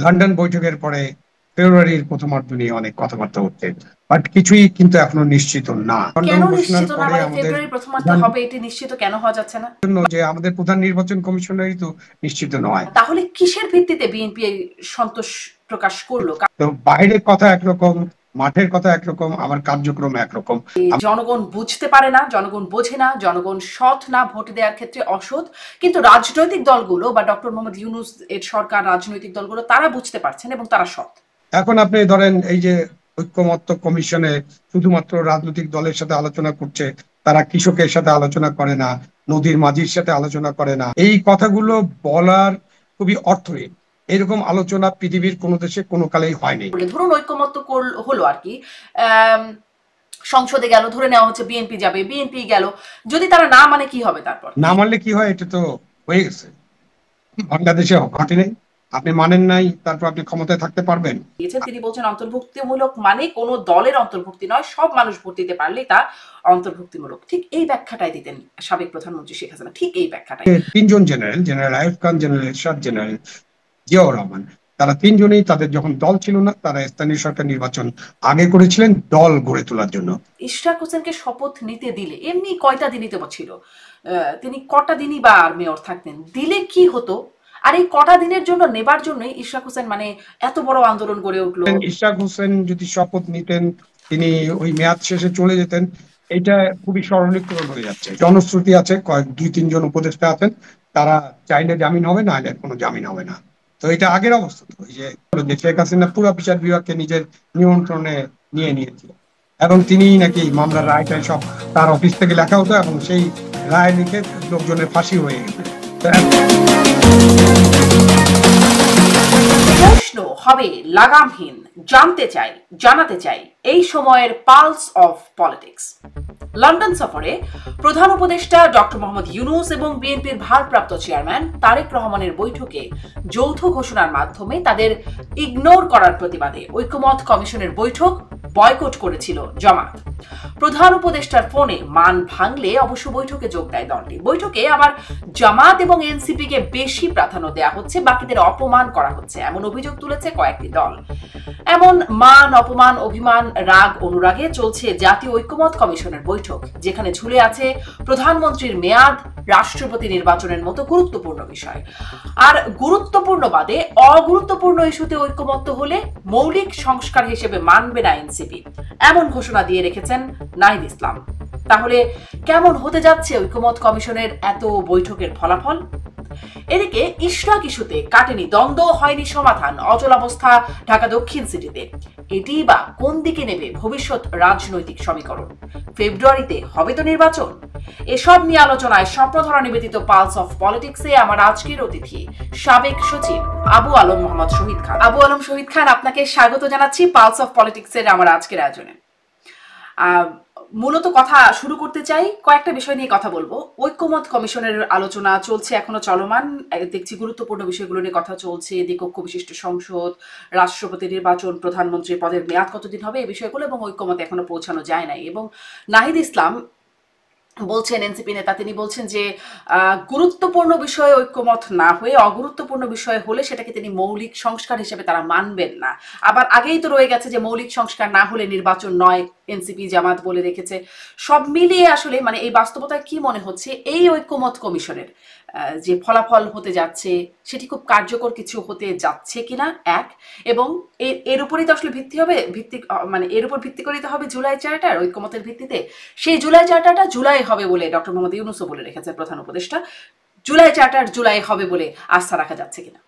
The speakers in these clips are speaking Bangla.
লন্ডন বৈঠকের পরে ফেব্রুয়ারির প্রথমার্ধ নিয়ে অনেক কথাবার্তা হচ্ছে, বাট কিছুই কিন্তু এখনো নিশ্চিত না। লন্ডন কেন ঘোষণার নিশ্চিত না? পরে মানে আমাদের ফেব্রুয়ারি প্রথমার্ধে প্রধান হবে এটি নিশ্চিত কেন হওয়া যাচ্ছে না? জন্য যে আমাদের প্রধান নির্বাচন কমিশনারই তো নিশ্চিত নয়। তাহলে কিসের ভিত্তিতে বিএনপি সন্তোষ প্রকাশ করলো? তো বাইরের কথা একরকম, মাঠের কথা একরকম, আমার কার্যক্রম একরকম। জনগণ বুঝতে পারে না, জনগণ বোঝে না, জনগণ সৎ না, ভোট দেওয়ার ক্ষেত্রে অসৎ। কিন্তু রাজনৈতিক দলগুলো বা ডক্টর মোহাম্মদ ইউনূস এর সরকার, রাজনৈতিক দলগুলো তারা বুঝতে পারছেন এবং তারা সৎ। এখন আপনি ধরেন এই যে ঐক্যমত্য কমিশনে শুধুমাত্র রাজনৈতিক দলের সাথে আলোচনা করছে, তারা কৃষকের সাথে আলোচনা করে না, নদীর মাঝির সাথে আলোচনা করে না, এই কথাগুলো বলার খুবই অর্থহীন। এরকম আলোচনা পৃথিবীর কোনো দেশে কোনো কালেই হয়নি। ধরুন ঐক্যমত্য হলো আর কি, সংসদে গেল, ধরে নেওয়া হচ্ছে বিএনপি যাবে, বিএনপি গেল, যদি তারা না মানে কি হবে তারপর? না মানলে কি হয়, এটা তো হয়ে গেছে, বাংলাদেশে ঘটেনি। আপনি মানেন নাই, তারপর আপনি ক্ষমতায় থাকতে পারবেন? তিনি বলছেন অন্তর্ভুক্তিমূলক মানে কোনো দলের অন্তর্ভুক্তি নয়, সব মানুষ ভোট দিতে পারলেই তা অন্তর্ভুক্তিমূলক। ঠিক এই ব্যাখ্যাটাই দিতেন সাবেক প্রধানমন্ত্রী শেখ হাসিনা, ঠিক এই ব্যাখ্যাটাই। তিনজন general, general Ayub Khan, general এরশাদ, জেনারেল জিয়াউর রহমান, তারা তিনজনেই তাদের যখন দল ছিল না, তারা স্থানীয় সরকার নির্বাচন আগে করেছিলেন দল গড়ে তোলার জন্য। ইশরাক হোসেনকে শপথ নিতে দিলে এমনি কয়টা দিনই তো ছিল, তিনি কটা দিনই বা মেয়র থাকতেন, দিলে কি হতো? আর এই কটা দিনের জন্য নেবার জন্যই ইশরাক হোসেন মানে এত বড় আন্দোলন গড়ে উঠলো। ইশরাক হোসেন যদি শপথ নিতেন, তিনি ওই মেয়াদ শেষে চলে যেতেন, এটা খুবই সরলীকরণ হয়ে যাচ্ছে। জনশ্রুতি আছে, কয়েক দুই তিনজন উপদেষ্টা আছেন, তারা চাইলে জামিন হবে, না হলে কোনো জামিন হবে না। তো এটা আগের অবস্থা। তো ওই যে শেখ হাসিনা পুরো বিচার বিভাগকে নিজের নিয়ন্ত্রণে নিয়ে নিয়েছিল, এবং তিনি নাকি মামলার রায়টাই সব তার অফিস থেকে লেখা হতো, এবং সেই রায় লিখে লোকজনের ফাঁসি হয়ে গেছে। প্রশ্ন হবে লাগামহীন, জানতে চাই, জানাতে চাই এই সময়ের পালস অফ পলিটিক্স। লন্ডন সফরে প্রধান উপদেষ্টা ডক্টর মোহাম্মদ ইউনূস এবং বিএনপির ভারপ্রাপ্ত চেয়ারম্যান তারেক রহমানের বৈঠকে যৌথ ঘোষণার মাধ্যমে তাদের ইগনোর করার প্রতিবাদে ঐক্যমত কমিশনের বৈঠক বয়কট করেছিল জামাত। প্রধান উপদেষ্টার ফোনে মান ভাঙলে অবশ্য বৈঠকে যোগ দেয় দলটি। বৈঠকে আবার জামাত এবং এনসিপি কে বেশি প্রাধান্য দেওয়া হচ্ছে, বাকিদের অপমান করা হচ্ছে, এমন অভিযোগ তুলেছে কয়েকটি দল। এমন মান, অপমান, অভিমান, রাগ, অনুরাগে চলছে জাতীয় ঐক্যমত কমিশনের বৈঠক, যেখানে ঝুলে আছে প্রধানমন্ত্রীর মেয়াদ, রাষ্ট্রপতি নির্বাচনের মতো গুরুত্বপূর্ণ বিষয়। আর গুরুত্বপূর্ণ বাদে অগুরুত্বপূর্ণ ইস্যুতে ঐক্যমত্য হলে মৌলিক সংস্কার হিসেবে মানবে না এনসিপি, এমন ঘোষণা দিয়ে রেখেছেন নাহিদ ইসলাম। তাহলে কেমন হতে যাচ্ছে ঐক্যমত কমিশনের এত বৈঠকের ফলাফল? এদিকে ইশরাক ইস্যুতে কাটেনি দ্বন্দ্ব, হয়নি সমাধান, অচলাবস্থা ঢাকা দক্ষিণ সিটিতে। এটি বা কোন দিকে নেবে ভবিষ্যৎ রাজনৈতিক সমীকরণ? ফেব্রুয়ারিতে হবে তো নির্বাচন। এসব নিয়ে আলোচনায় স্বপ্নধরা নিবেদিত পালস অফ পলিটিক্সে আমার আজকের অতিথি সাবেক সচিব আবু আলম মোহাম্মদ শহীদ খান। আবু আলম শহীদ খান, আপনাকে স্বাগত জানাচ্ছি পালস অফ পলিটিক্সের আমার আজকের আয়োজনে। মূলত কথা শুরু করতে চাই, কয়েকটা বিষয় নিয়ে কথা বলবো। ঐক্যমত কমিশনের আলোচনা চলছে, এখনো চলমান, দেখছি গুরুত্বপূর্ণ বিষয়গুলো নিয়ে কথা চলছে, দ্বিকক্ষ বিশিষ্ট সংসদ, রাষ্ট্রপতি নির্বাচন, প্রধানমন্ত্রী পদের মেয়াদ কতদিন হবে, এই বিষয়গুলো, এবং ঐক্যমতে এখনো পৌঁছানো যায় নাই। এবং নাহিদ ইসলাম বলছেন, এনসিপি নেতা, তিনি বলছেন যে গুরুত্বপূর্ণ বিষয়ে ঐক্যমত না হয়ে অগুরুত্বপূর্ণ বিষয় হলে সেটাকে তিনি মৌলিক সংস্কার হিসেবে তারা মানবেন না। আবার আগেই তো রয়ে গেছে যে মৌলিক সংস্কার না হলে নির্বাচন নয়, এনসিপি জামাত বলে রেখেছে। সব মিলিয়ে আসলে মানে এই বাস্তবতায় কি মনে হচ্ছে এই ঐক্যমত কমিশনের যে ফলাফল হতে যাচ্ছে সেটি খুব কার্যকর কিছু হতে যাচ্ছে কিনা, এক। এবং এর উপরই তো আসলে মানে এর উপর ভিত্তি করেই তো হবে জুলাই চার্টার, ঐক্যমতের ভিত্তিতে। সেই জুলাই চার্টারটা জুলাই হবে বলে ডক্টর মোহাম্মদ ইউনূসও বলে রেখেছেন, প্রধান উপদেষ্টা। জুলাই চার্টার জুলাই হবে বলে আস্থা রাখা যাচ্ছে কিনা?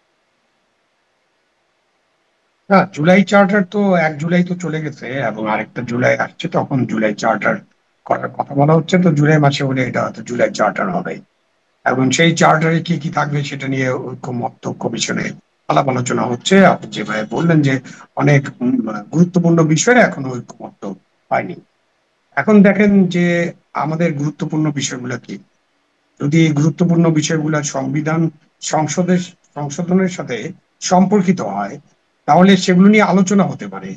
হ্যাঁ, জুলাই চার্টার তো 1 জুলাই তো চলে গেছে, এবং আরেকটা জুলাই আসছে, তখন জুলাই চার্টার করার কথা বলা হচ্ছে। তো জুলাই মাসে হলে এটা হয়তো জুলাই চার্টার হবে, এবং সেই চার্টারে কি কি থাকবে সেটা নিয়ে ঐক্যমত্য কমিশনে আলাপ আলোচনা হচ্ছে। আপনি যেভাবে বললেন যে অনেক গুরুত্বপূর্ণ বিষয়ে এখনো ঐক্যমত্য হয়নি। এখন দেখেন যে আমাদের গুরুত্বপূর্ণ বিষয়গুলো কি, যদি এই গুরুত্বপূর্ণ বিষয়গুলো সংবিধান সংসদের সংশোধনের সাথে সম্পর্কিত হয়, তাহলে সেগুলো নিয়ে আলোচনা হতে পারে,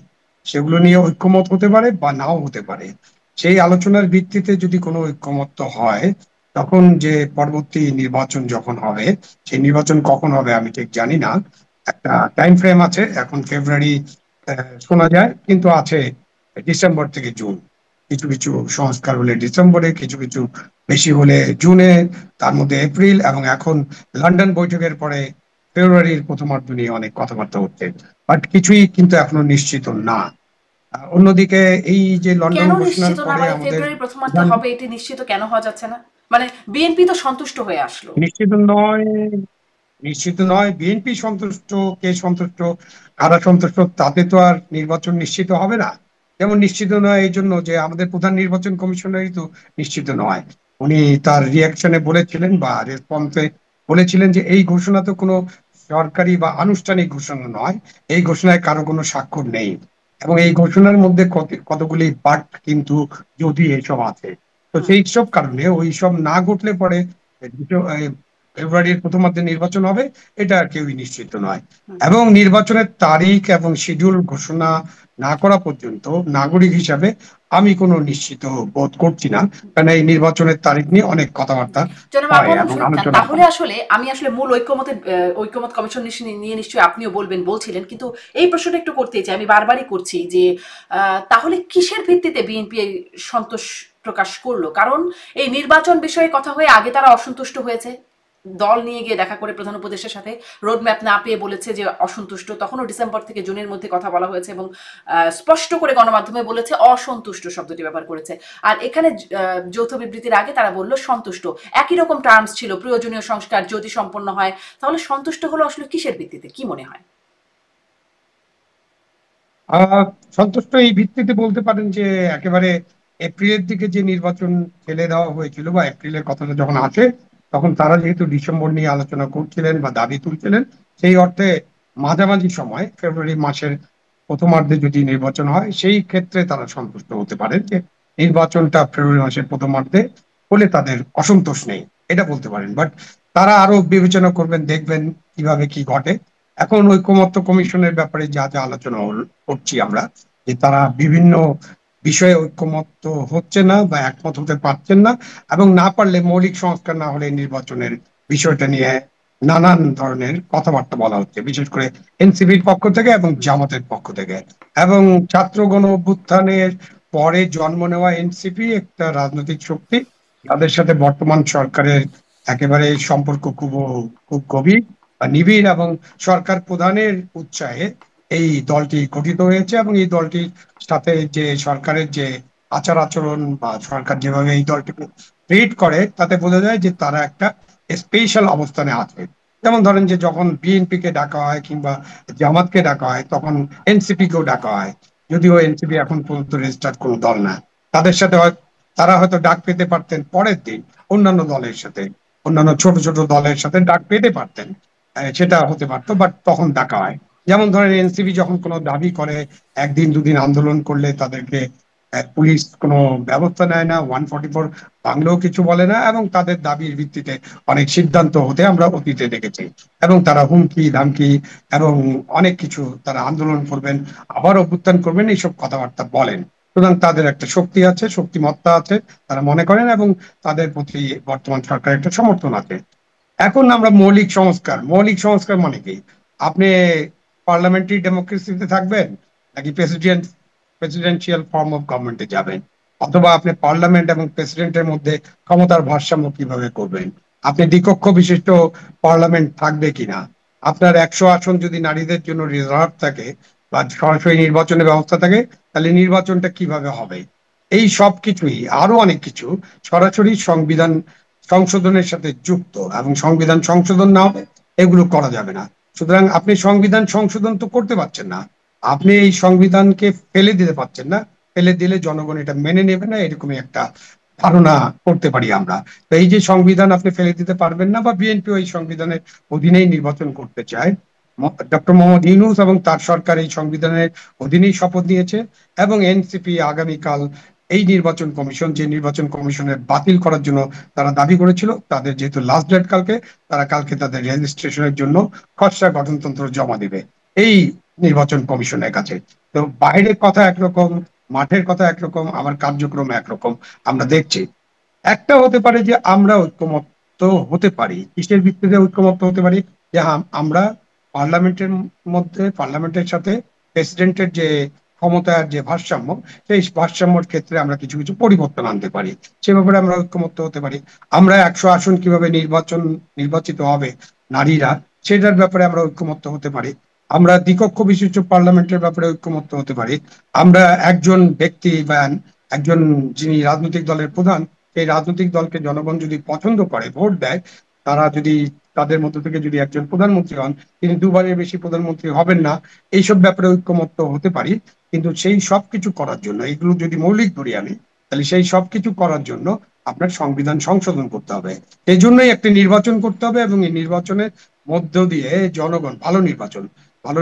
সেগুলো নিয়ে ঐক্যমত হতে পারে বা নাও হতে পারে। সেই আলোচনার ভিত্তিতে যদি কোনো ঐক্যমত্য হয়, তখন যে পরবর্তী নির্বাচন যখন হবে, সেই নির্বাচন কখন হবে আমি ঠিক জানি না, একটা টাইম ফ্রেম আছে, এখন ফেব্রুয়ারি শোনা যায়, কিন্তু আছে ডিসেম্বর থেকে জুন। কিছু কিছু সংস্কার হলে ডিসেম্বরে, কিছু কিছু বেশি হলে জুনে, তার মধ্যে এপ্রিল, এবং এখন লন্ডন বৈঠকের পরে ফেব্রুয়ারির প্রথমার্ধ নিয়ে অনেক কথাবার্তা হচ্ছে। বাট কিছুই কিন্তু এখনো নিশ্চিত না। অন্যদিকে এই যে লন্ডন কেন ঘোষণার নিশ্চিত না, পরে মানে আমাদের ফেব্রুয়ারি প্রথমার্ধে প্রধান, হবে এটি নিশ্চিত কেন হওয়া যাচ্ছে না? মানে বিএনপি তো সন্তুষ্ট হয়ে আসলো। নিশ্চিত নয়, নিশ্চিত নয়। বিএনপি সন্তুষ্ট, কে সন্তুষ্ট, কারা সন্তুষ্ট, তাতে তো আর নির্বাচন নিশ্চিত হবে না। যেমন নিশ্চিত নয় এই জন্য যে আমাদের প্রধান নির্বাচন কমিশনারই তো নিশ্চিত নয়। উনি তার রিয়াকশনে বলেছিলেন বা রেসপন্সে বলেছিলেন যে এই ঘোষণা তো কোনো সরকারি বা আনুষ্ঠানিক ঘোষণা নয়, এই ঘোষণায় কারো কোনো স্বাক্ষর নেই, এবং এই ঘোষণার মধ্যে কতগুলি বাট কিন্তু যদি এসব আছে। তো হুম। সেই সব কারণে ওই সব না ঘটলে পরে ফেব্রুয়ারির প্রথমার্ধে নির্বাচন হবে, এটা কেউই নিশ্চিত নয়। হুম। এবং নির্বাচনের তারিখ এবং শিডিউল ঘোষণা না করা পর্যন্ত নাগরিক হিসাবে আমি কোনো নিশ্চিত বোধ করছি না, কারণ এই নির্বাচনের তারিখ নিয়ে অনেক কথাবার্তা জনাব হয় আবু এবং শহীদ খান, আলোচনা তাহলে হয়। আসলে আমি আসলে মূল ঐকমত কমিশন নিয়ে নিশ্চয়ই আপনিও বলছিলেন, কিন্তু এই প্রশ্নটা একটু করতেই চাই, আমি বারবারই করছি যে তাহলে কিসের ভিত্তিতে বিএনপি এই সন্তোষ প্রকাশ করলো? কারণ এই নির্বাচন বিষয়ে কথা হয়ে আগে তারা অসন্তুষ্ট হয়েছে, দল নিয়ে গিয়ে দেখা করে প্রধান উপদেষ্টার সাথে রোড ম্যাপ না পেয়ে বলেছে যে অসন্তুষ্ট, তখনও ডিসেম্বর থেকে জুনের মধ্যে কথা বলা হয়েছে এবং স্পষ্ট করে গণমাধ্যমে বলেছে অসন্তুষ্ট শব্দটি ব্যবহার করেছে। আর এখানে যৌথ বিবৃতির আগে তারা বলল সন্তুষ্ট। একই রকম টার্মস ছিল, প্রয়োজনীয় সংস্কার যদি সম্পন্ন হয়। তাহলে সন্তুষ্ট হলো আসলে কিসের ভিত্তিতে, কি মনে হয়? আহ সন্তুষ্ট এই ভিত্তিতে বলতে পারেন যে একেবারে এপ্রিলের দিকে যে নির্বাচন ঠেলে দেওয়া হয়েছিল, বা এপ্রিলের কথাটা যখন আসে, তখন তারা যেহেতু ডিসেম্বর নিয়ে আলোচনা করছিলেন বা দাবি তুলছিলেন, সেই অর্থে মাঝামাঝি সময় ফেব্রুয়ারি মাসের প্রথমার্ধে যদি নির্বাচন হয়, সেই ক্ষেত্রে তারা সন্তুষ্ট হতে পারেন যে নির্বাচনটা ফেব্রুয়ারি মাসের প্রথমার্ধে হলে তাদের অসন্তোষ নেই, এটা বলতে পারেন। বাট তারা আরো বিবেচনা করবেন, দেখবেন কিভাবে কি ঘটে। এখন ঐকমত্য কমিশনের ব্যাপারে যা যা আলোচনা করছি আমরা, যে তারা বিভিন্ন বিষয়ে ঐকমত্য হচ্ছে না বা একমত হতে পারছেন না, এবং না পারলে মৌলিক সংস্কার না হলে নির্বাচনের বিষয়টা নিয়ে নানান ধরনের কথাবার্তা বলা হচ্ছে, বিশেষ করে এনসিপির পক্ষ থেকে এবং জামাতের পক্ষ থেকে। এবং ছাত্র গণ অভ্যুত্থানের পরে জন্ম নেওয়া এনসিপি একটা রাজনৈতিক শক্তি, তাদের সাথে বর্তমান সরকারের একেবারে সম্পর্ক খুব খুব গভীর বা নিবিড়, এবং সরকার প্রধানের উৎসাহে এই দলটি গঠিত হয়েছে। এবং এই দলটির সাথে যে সরকারের যে আচার আচরণ বা সরকার যেভাবে এই দলটিকে ট্রিট করে, তাতে বোঝা যায় যে তারা একটা স্পেশাল অবস্থানে আছে। যেমন ধরেন যে যখন বিএনপি কে ডাকা হয় কিংবা জামাতকে ডাকা হয়, তখন এনসিপি কেও ডাকা হয়, যদিও এনসিপি এখন পর্যন্ত রেজিস্টার্ড কোনো দল না। তাদের সাথে তারা হয়তো ডাক পেতে পারতেন পরের দিন, অন্যান্য দলের সাথে, অন্যান্য ছোট ছোট দলের সাথে ডাক পেতে পারতেন, সেটা হতে পারতো, বাট তখন ডাকা হয়। যেমন ধরেন এনসিপি যখন কোনো দাবি করে, একদিন দুদিন আন্দোলন করলে তাদেরকে পুলিশ কোনো ব্যবস্থা নেয় না, 144 বাংলাও কিছু বলে না, এবং তাদের দাবির ভিত্তিতে অনেক সিদ্ধান্ত হতে আমরা অতীতে দেখেছি। এবং তারা হুমকি ধামকি এবং অনেক কিছু, তারা আন্দোলন করবেন, আবার অভ্যুত্থান করবেন, এইসব কথাবার্তা বলেন। সুতরাং তাদের একটা শক্তি আছে, শক্তিমত্তা আছে, তারা মনে করেন, এবং তাদের প্রতি বর্তমান সরকারের একটা সমর্থন আছে। এখন আমরা মৌলিক সংস্কার, মৌলিক সংস্কার মানে কি? আপনি পার্লামেন্টারি ডেমোক্রেসিতে থাকবেন, নাকি প্রেসিডেন্সিয়াল ফর্ম অফ গভর্নমেন্টে যাবেন? অথবা আপনি পার্লামেন্ট এবং প্রেসিডেন্টের মধ্যে ক্ষমতার ভারসাম্য কিভাবে করবেন? আপনি দ্বিকক্ষ বিশিষ্ট পার্লামেন্ট থাকবে কিনা? আপনার 100 আসন যদি নারীদের জন্য রিজার্ভ থাকে বা সরাসরি নির্বাচনের ব্যবস্থা থাকে, তাহলে নির্বাচনটা কিভাবে হবে? এই সব কিছুই, আরো অনেক কিছু সরাসরি সংবিধান সংশোধনের সাথে যুক্ত, এবং সংবিধান সংশোধন না হলে এগুলো করা যাবে না। সুতরাং আপনি সংবিধান সংশোধন তো করতে পারছেন না, আপনি এই সংবিধানকে ফেলে দিতে পারছেন না। ফেলে দিলে জনগণ এটা মেনে নেবে না, এরকমই একটা ধারণা করতে পারি আমরা। তো এই যে সংবিধান আপনি ফেলে দিতে পারবেন না, বা বিএনপি ওই সংবিধানের অধীনেই নির্বাচন করতে চায়, ডক্টর মোহাম্মদ ইউনূস এবং তার সরকার এই সংবিধানের অধীনেই শপথ নিয়েছে। এবং এনসিপি আগামীকাল এই নির্বাচন কমিশন, যে নির্বাচন কমিশনের বাতিল করার জন্য তারা দাবি করেছিল, তাদের যেহেতু লাস্ট ডেট কালকে, তারা কালকে তাদের রেজিস্ট্রেশনের জন্য খসড়া গঠনতন্ত্র জমা দিবে এই নির্বাচন কমিশনের কাছে। তো বাইরের কথা একরকম, মাঠের কথা একরকম, আমার কার্যক্রম একরকম আমরা দেখছি। একটা হতে পারে যে আমরা ঐক্যমত্য হতে পারি, কিসের ভিত্তিতে ঐক্যমত্য হতে পারি? যে আমরা পার্লামেন্টের পার্লামেন্টের সাথে প্রেসিডেন্টের যে ক্ষমতার যে ভারসাম্য, সেই ভারসাম্যর ক্ষেত্রে আমরা কিছু কিছু পরিবর্তন আনতে পারি। সে ব্যাপারে আমরা ঐক্যমত্য হতে পারি। আমরা 100 আসন কিভাবে নির্বাচিত হবে নারীরা, সেটার ব্যাপারে আমরা ঐক্যমত্য হতে পারি। আমরা দ্বিকক্ষ বিশিষ্ট পার্লামেন্টের ব্যাপারে ঐক্যমত্য হতে পারি। আমরা একজন ব্যক্তি বা একজন যিনি রাজনৈতিক দলের প্রধান, সেই রাজনৈতিক দলকে জনগণ যদি পছন্দ করে, ভোট দেয়, তারা যদি তাদের মধ্য থেকে যদি একজন প্রধানমন্ত্রী হন, তিনি দুবারের বেশি প্রধানমন্ত্রী হবেন না, এইসব ব্যাপারে ঐক্যমত্য হতে পারি। কিন্তু সেই সবকিছু করার জন্য, এগুলো যদি মৌলিক ধরি আমি, তাহলে সেই সবকিছু করার জন্য আপনার সংবিধান সংশোধন করতে হবে। এই জন্যই একটা নির্বাচন করতে হবে, এবং এই নির্বাচনের মধ্য দিয়ে জনগণ, ভালো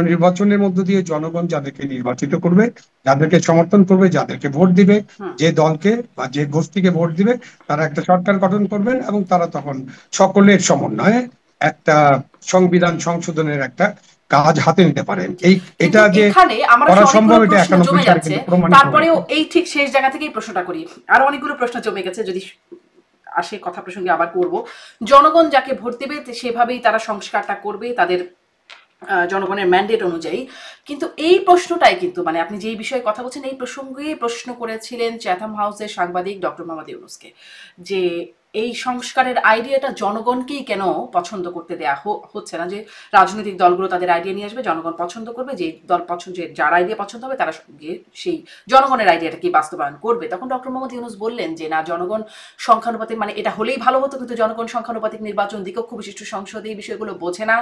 নির্বাচনের মধ্য দিয়ে জনগণ যাদেরকে নির্বাচিত করবে, যাদেরকে সমর্থন করবে, যাদেরকে ভোট দিবে, হুম। যে দলকে বা যে গোষ্ঠীকে ভোট দিবে, তারা একটা সরকার গঠন করবেন, এবং তারা তখন সকলের সমন্বয়ে একটা সংবিধান সংশোধনের একটা কাজ হাতে নিতে পারেন। কিন্তু এটা যে এখানে আমার করা অনেকগুলো সম্ভব, এটা প্রশ্ন 91 জমে সালে যাচ্ছে, কিন্তু প্রমাণিত তারপরেও হয়েছে। এই ঠিক শেষ জায়গা থেকেই প্রশ্নটা করি। আরো অনেকগুলো প্রশ্ন জমে গেছে, যদি আসে কথা প্রসঙ্গে আবার করব। জনগণ যাকে ভোট দেবে সেভাবেই তারা সংস্কারটা করবে তাদের জনগণের ম্যান্ডেট অনুযায়ী। কিন্তু এই প্রশ্নটাই কিন্তু মানে আপনি যেই বিষয়ে কথা বলছেন এই প্রসঙ্গে প্রশ্ন করেছিলেন চ্যাথাম হাউসের সাংবাদিক ডক্টর মোহাম্মদ ইউনূসকে, যে এই সংস্কারের আইডিয়াটা জনগণকেই কেন পছন্দ করতে দেয়া হচ্ছে না, যে রাজনৈতিক দলগুলো তাদের আইডিয়া নিয়ে আসবে, জনগণ পছন্দ করবে, যে দল পছন্দ, যে যার আইডিয়া পছন্দ হবে তারা গিয়ে সেই জনগণের আইডিয়াটাকে বাস্তবায়ন করবে। তখন ডক্টর মোহাম্মদ ইউনূস বললেন যে না, জনগণ সংখ্যানুপাতিক মানে এটা হলেই ভালো হতো, কিন্তু জনগণ সংখ্যানুপাতিক নির্বাচন, দ্বিকক্ষ বিশিষ্ট সংসদ এই বিষয়গুলো বোঝে না।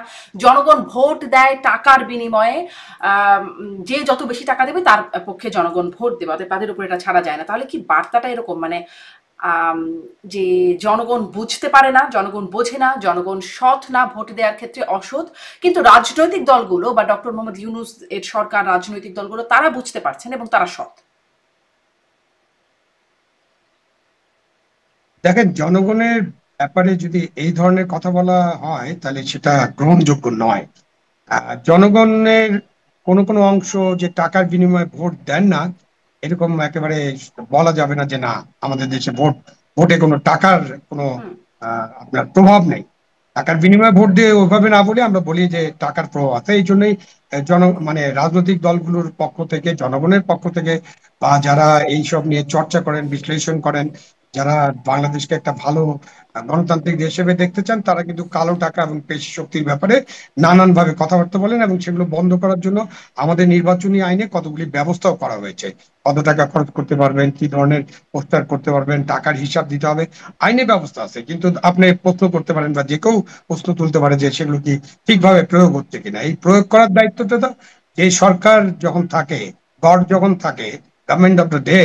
জনগণ ভোট দেয় টাকার বিনিময়ে, যে যত বেশি টাকা দেবে তার পক্ষে জনগণ ভোট দেবে, অতএব তাদের উপর এটা ছাড়া যায় না। তাহলে কি বার্তাটা এরকম মানে যে জনগণ বুঝতে পারে না, জনগণ বোঝে না, জনগণ সৎ না, ভোট দেওয়ার ক্ষেত্রে অসৎ, কিন্তু রাজনৈতিক দলগুলো বা ডক্টর মোহাম্মদ ইউনূস এর সরকার, রাজনৈতিক দলগুলো তারা বুঝতে পারছেন এবং তারা সৎ? দেখেন, জনগণের ব্যাপারে যদি এই ধরনের কথা বলা হয়, তাহলে সেটা গ্রহণযোগ্য নয়। জনগণের কোনো কোনো অংশ যে টাকার বিনিময়ে ভোট দেন না, এরকম একেবারে বলা যাবে না যে না, আমাদের দেশে ভোটে কোনো টাকার কোনো হুম। আপনার প্রভাব নেই। টাকার বিনিময়ে ভোট দিয়ে ওইভাবে না বলে আমরা বলি যে টাকার প্রভাব আছে। এই জন্যই মানে রাজনৈতিক দলগুলোর পক্ষ থেকে, জনগণের পক্ষ থেকে, বা যারা এইসব নিয়ে চর্চা করেন, বিশ্লেষণ করেন, যারা বাংলাদেশকে একটা ভালো গণতান্ত্রিক দেশ হিসেবে দেখতে চান, তারা কিন্তু কালো টাকা এবং পেশি শক্তির ব্যাপারে নানান ভাবে কথাবার্তা বলেন, এবং সেগুলো বন্ধ করার জন্য আমাদের নির্বাচনী আইনে কতগুলি ব্যবস্থাও করা হয়েছে। কত টাকা খরচ করতে পারবেন, কি ধরনের পোস্টার করতে পারবেন, টাকার হিসাব দিতে হবে, আইনে ব্যবস্থা আছে। কিন্তু আপনি প্রশ্ন করতে পারেন, বা যে কেউ প্রশ্ন তুলতে পারে যে সেগুলো কি ঠিকভাবে প্রয়োগ হচ্ছে কিনা। এই প্রয়োগ করার দায়িত্বটা তো যে সরকার যখন থাকে, গড় যখন থাকে, গভর্নমেন্ট অফ দ্য ডে,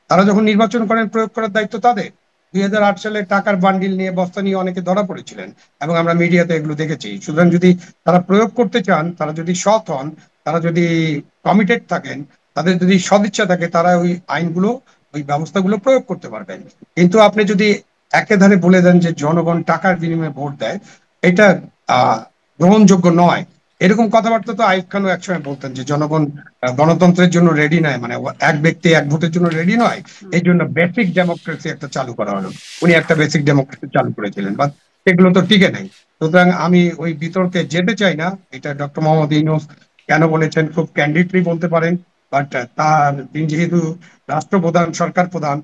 তারা যখন নির্বাচন করেন, প্রয়োগ করার দায়িত্ব তাদের। 2008 সালে টাকার বান্ডিল নিয়ে, বস্তা নিয়ে অনেকে ধরা পড়েছিলেন, এবং আমরা মিডিয়াতে এগুলো দেখেছি। সুতরাং যদি তারা প্রয়োগ করতে চান, তারা যদি সৎ হন, তারা যদি কমিটেড থাকেন, তাদের যদি সদিচ্ছা থাকে, তারা ওই আইনগুলো, ওই ব্যবস্থাগুলো প্রয়োগ করতে পারবেন। কিন্তু আপনি যদি একেধারে বলে দেন যে জনগণ টাকার বিনিময়ে ভোট দেয়, এটা আহ গ্রহণযোগ্য নয়। এরকম কথাবার্তা তো আইয়ুব খানও একসময় বলতেন যে জনগণ গণতন্ত্রের জন্য রেডি নয়, মানে এক ব্যক্তি এক ভোটের জন্য রেডি নয়। এই জন্য বেসিক ডেমোক্রেসি একটা চালু করা হলো। উনি একটা বেসিক ডেমোক্রেসি চালু করেছিলেন, বাট সেগুলো তো টিকে নাই। সুতরাং আমি ওই বিতর্কে যেতে চাই না। এটা ডক্টর মোহাম্মদ ইউনূস কেন বলেছেন, খুব ক্যান্ডিডলি বলতে পারেন। বাট তিনি যেহেতু রাষ্ট্রপ্রধান, সরকার প্রধান,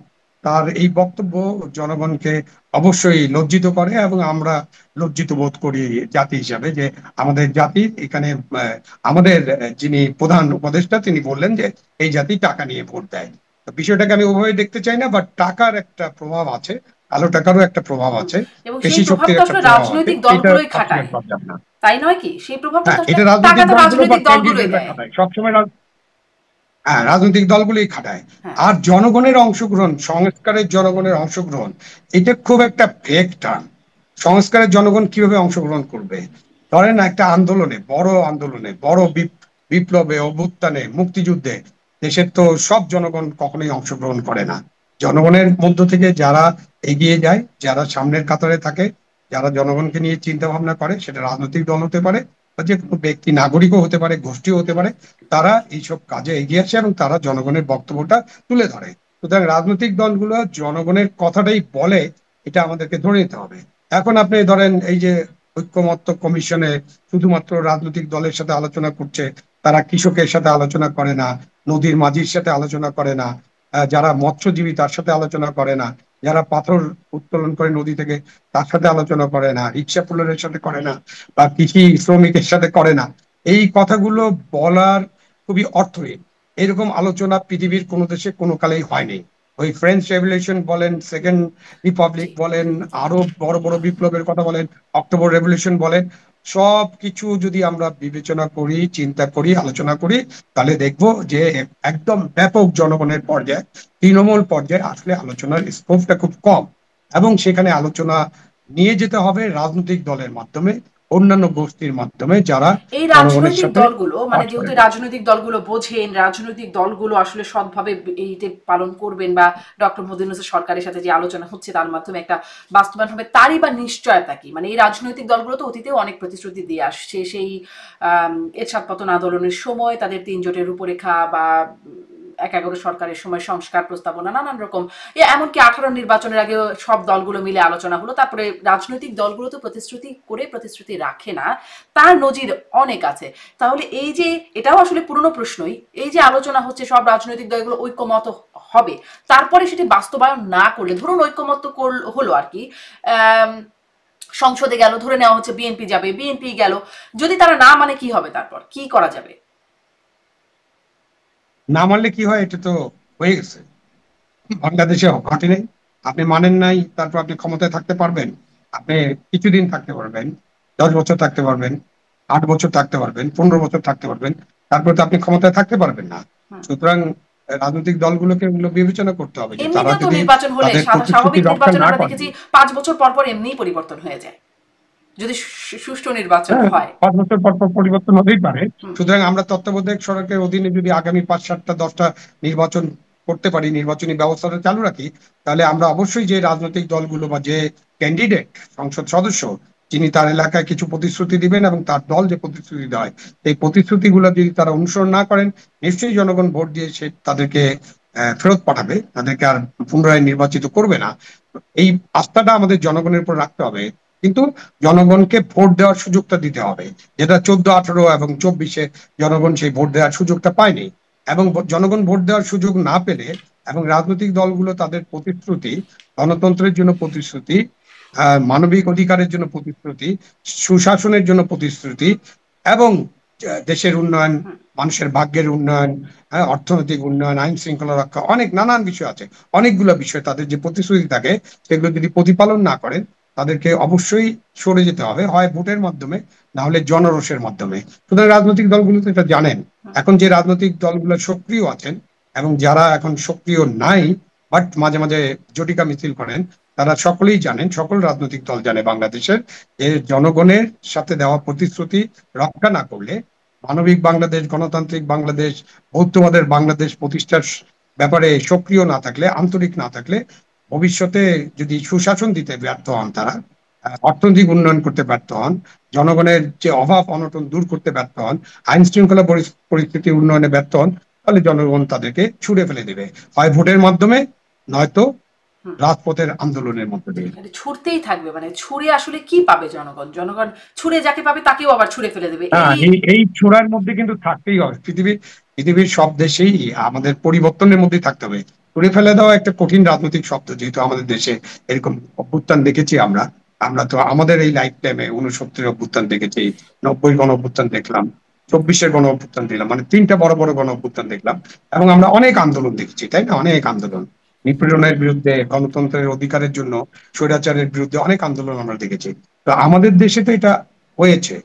তার এই বক্তব্য জনগণকে অবশ্যই লজ্জিত করে, এবং আমরা লজ্জিত বোধ করি জাতি হিসাবে, যে আমাদের জাতি এখানে আমাদের যিনি প্রধান উপদেষ্টা, তিনি বললেন যে এই জাতি টাকা নিয়ে ভোট দেয়। তো বিষয়টাকে আমি ওভাবে দেখতে চাই না, বাট টাকার একটা প্রভাব আছে, কালো টাকারও একটা প্রভাব আছে, এবং সেই পেশি শক্তির প্রভাবটা একটা আসলে প্রভাব আছে। রাজনৈতিক এটা দলগুলোই অস্বীকার খাটায়, করা যাবে না। তাই নয় কি? সেই প্রভাবটা হ্যাঁ, তো আসলে এটা টাকা রাজনৈতিক তো দলগুলো বা রাজনৈতিক দলগুলোই ক্যান্ডিডেটরা দেয়। খাটায় সবসময়। হ্যাঁ, রাজনৈতিক দলগুলোই খাটায়। হ্যাঁ। আর জনগণের অংশগ্রহণ, সংস্কারের জনগণের অংশগ্রহণ, এটা খুব একটা ভেগ টার্ম। সংস্কারের জনগণ কিভাবে অংশগ্রহণ করবে? ধরেন একটা আন্দোলনে, বড় আন্দোলনে, বড় বিপ্লবে, অভ্যুত্থানে, মুক্তিযুদ্ধে দেশের তো সব জনগণ কখনোই অংশগ্রহণ করে না। জনগণের মধ্য থেকে যারা এগিয়ে যায়, যারা সামনের কাতারে থাকে, যারা জনগণকে নিয়ে চিন্তা ভাবনা করে, সেটা রাজনৈতিক দল হতে পারে, বা যে কোনো ব্যক্তি, নাগরিকও হতে পারে, গোষ্ঠীও হতে পারে, তারা এইসব কাজে এগিয়ে আসে এবং তারা জনগণের বক্তব্যটা তুলে ধরে। সুতরাং রাজনৈতিক দলগুলো জনগণের কথাটাই বলে, এটা আমাদেরকে ধরে নিতে হবে। এখন আপনি ধরেন, এই যে ঐক্যমত্য কমিশনে শুধুমাত্র রাজনৈতিক দলের সাথে আলোচনা করছে, তারা কৃষকের সাথে আলোচনা করে না, নদীর মাঝির সাথে আলোচনা করে না, যারা মৎস্যজীবী তার সাথে আলোচনা করে না, যারা পাথর উত্তোলন করে নদী থেকে তার সাথে আলোচনা করে না, রিক্সা পুলের সাথে করে না, বা কৃষি শ্রমিকের সাথে করে না। এই কথাগুলো বলার খুবই অর্থহীন। এরকম আলোচনা পৃথিবীর কোনো দেশে কোনো কালেই হয়নি। ওই ফ্রেঞ্চ রেভলিউশন বলেন, সেকেন্ড রিপাবলিক বলেন, আরো বড় বড় বিপ্লবের কথা বলেন, অক্টোবর রেভলিউশন বলেন, সব কিছু যদি আমরা বিবেচনা করি, চিন্তা করি, আলোচনা করি, তাহলে দেখব যে একদম ব্যাপক জনগণের পর্যায়ে, তৃণমূল পর্যায়ে আসলে আলোচনার স্কোপটা খুব কম। এবং সেখানে আলোচনা নিয়ে যেতে হবে রাজনৈতিক দলের মাধ্যমে, অন্যান্য গোষ্ঠীর মাধ্যমে, যারা এই জনগণের রাজনৈতিক সাথে দলগুলো মানে কাজ করে। যেহেতু রাজনৈতিক দলগুলো বোঝেন, রাজনৈতিক দলগুলো আসলে সৎভাবে এইটা পালন করবেন, বা ডক্টর মোদী ইউনূসের সরকারের সাথে যে আলোচনা হচ্ছে তার মাধ্যমে একটা বাস্তবায়ন হবে, তারই বা নিশ্চয়তা কি? মানে এই রাজনৈতিক দলগুলো তো অতীতেও অনেক প্রতিশ্রুতি দিয়ে আসছে। সেই এরশাদ পতন আন্দোলনের সময় তাদের ৩ জোটের রূপরেখা, বা ১-১১ সরকারের সময় সংস্কার প্রস্তাবনা, নানান রকম, এমনকি ১৮ নির্বাচনের আগে সব দলগুলো মিলে আলোচনা হলো। তারপরে রাজনৈতিক দলগুলো তো প্রতিশ্রুতি করে প্রতিশ্রুতি রাখে না, তার নজির অনেক আছে। তাহলে এই যে, এটাও আসলে পুরনো প্রশ্নই, এই যে আলোচনা হচ্ছে সব রাজনৈতিক দলগুলো ঐক্যমত হবে, তারপরে সেটি বাস্তবায়ন না করলে, ধরুন ঐক্যমত হলো আর কি, সংসদে গেল, ধরে নেওয়া হচ্ছে বিএনপি যাবে, বিএনপি গেল, যদি তারা না মানে কি হবে? তারপর কি করা যাবে? না মানলে কি হয়, এটা তো হয়ে গেছে, বাংলাদেশে ঘটে নাই। আপনি মানেন নাই, তারপর আপনি ক্ষমতায় থাকতে পারবেন? আপনি কিছুদিন থাকতে পারবেন, 10 বছর থাকতে পারবেন, 8 বছর থাকতে পারবেন, 15 বছর থাকতে পারবেন, তারপর তো আপনি ক্ষমতায় থাকতে পারবেন না। সুতরাং রাজনৈতিক দলগুলোকে এগুলো বিবেচনা করতে হবে যে তারা এমনিতেও তো যদি নির্বাচন হলে, তাদের প্রতিশ্রুতি স্বাভাবিক রক্ষা নির্বাচন না আমরা করেন। দেখেছি ৫ বছর পর পর এমনিই পরিবর্তন হয়ে যায়, যদি সুষ্ঠু নির্বাচন হ্যাঁ, হয়। 5 বছর পর পর পরিবর্তন হতেই পারে। হুম। সুতরাং আমরা তত্ত্বাবধায়ক সরকারের অধীনে যদি আগামী 5, 7, 10টা নির্বাচন করতে পারি, নির্বাচনী ব্যবস্থাটা চালু রাখি, তাহলে আমরা অবশ্যই যে রাজনৈতিক দলগুলো বা যে ক্যান্ডিডেট, সংসদ সদস্য, যিনি তার এলাকায় কিছু প্রতিশ্রুতি দিবেন এবং তার দল যে প্রতিশ্রুতি দেয়, এই প্রতিশ্রুতিগুলো যদি তারা অনুসরণ না করেন, নিশ্চয়ই জনগণ ভোট দিয়ে সে তাদেরকে ফেরত পাঠাবে, তাদেরকে আর পুনরায় নির্বাচিত করবে না। এই আস্থাটা আমাদের জনগণের উপর রাখতে হবে। কিন্তু জনগণকে ভোট দেওয়ার সুযোগটা দিতে হবে, যেটা 14, 18 এবং 24-এ জনগণ সেই ভোট দেওয়ার সুযোগটা পায়নি। এবং জনগণ ভোট দেওয়ার সুযোগ না পেলে, এবং রাজনৈতিক দলগুলো তাদের প্রতিশ্রুতি, গণতন্ত্রের জন্য প্রতিশ্রুতি, মানবিক অধিকারের জন্য প্রতিশ্রুতি, সুশাসনের জন্য প্রতিশ্রুতি, এবং দেশের উন্নয়ন, মানুষের ভাগ্যের উন্নয়ন, অর্থনৈতিক উন্নয়ন, আইন শৃঙ্খলা রক্ষা, অনেক নানান বিষয় আছে, অনেকগুলো বিষয়, তাদের যে প্রতিশ্রুতি থাকে সেগুলো যদি প্রতিপালন না করেন, তাদেরকে অবশ্যই সরে যেতে হবে, হয় ভোটের মাধ্যমে, না হলে জনরোষের মাধ্যমে। সুতরাং রাজনৈতিক দলগুলো তো এটা জানেন। এখন যে রাজনৈতিক দলগুলো সক্রিয় আছেন এবং যারা এখন সক্রিয় নাই, বাট মাঝে মাঝে জটিকা মিছিল করেন, তারা সকলেই জানেন, সকল রাজনৈতিক দল জানে বাংলাদেশের, যে জনগণের সাথে দেওয়া প্রতিশ্রুতি রক্ষা না করলে, মানবিক বাংলাদেশ, গণতান্ত্রিক বাংলাদেশ, বৌদ্ধবাদের বাংলাদেশ প্রতিষ্ঠার ব্যাপারে সক্রিয় না থাকলে, আন্তরিক না থাকলে, ভবিষ্যতে যদি সুশাসন দিতে ব্যর্থ হন তারা, অর্থনৈতিক উন্নয়ন করতে ব্যর্থ হন, জনগণের যে অভাব অনটন দূর করতে ব্যর্থ হন, আইন শৃঙ্খলা পরিস্থিতি উন্নয়নে ব্যর্থ হন, তাহলে জনগণ তাদেরকে ছুড়ে ফেলে দেবে, হয় ভোটের মাধ্যমে, নয়তো রাজপথের আন্দোলনের মধ্যে দিয়ে। মানে ছুড়তেই থাকবে, মানে ছুড়ে আসলে কি পাবে জনগণ? জনগণ ছুড়ে যাকে পাবে তাকেও আবার ছুড়ে ফেলে দেবে, হ্যাঁ, এই। এই এই ছোড়ার মধ্যে কিন্তু থাকতেই হবে। পৃথিবীর সব দেশেই আমাদের পরিবর্তনের মধ্যেই থাকতে হবে। ছুড়ে ফেলে দেওয়া একটা কঠিন রাজনৈতিক শব্দ, যেহেতু আমাদের দেশে এরকম অভ্যুত্থান দেখেছি আমরা। আমরা তো আমাদের এই লাইফ টাইমে 69-এর অভ্যুত্থান দেখেছি, 90-র গণ অভ্যুত্থান দেখলাম, 24-এর গণ অভ্যুত্থান দেখলাম, মানে 3টা বড় বড় গণ অভ্যুত্থান দেখলাম। এবং আমরা অনেক আন্দোলন দেখেছি, তাই না? অনেক আন্দোলন, নিপীড়নের বিরুদ্ধে, গণতন্ত্রের অধিকারের জন্য, স্বৈরাচারের বিরুদ্ধে অনেক আন্দোলন আমরা দেখেছি। তো আমাদের দেশে তো এটা হয়েছে,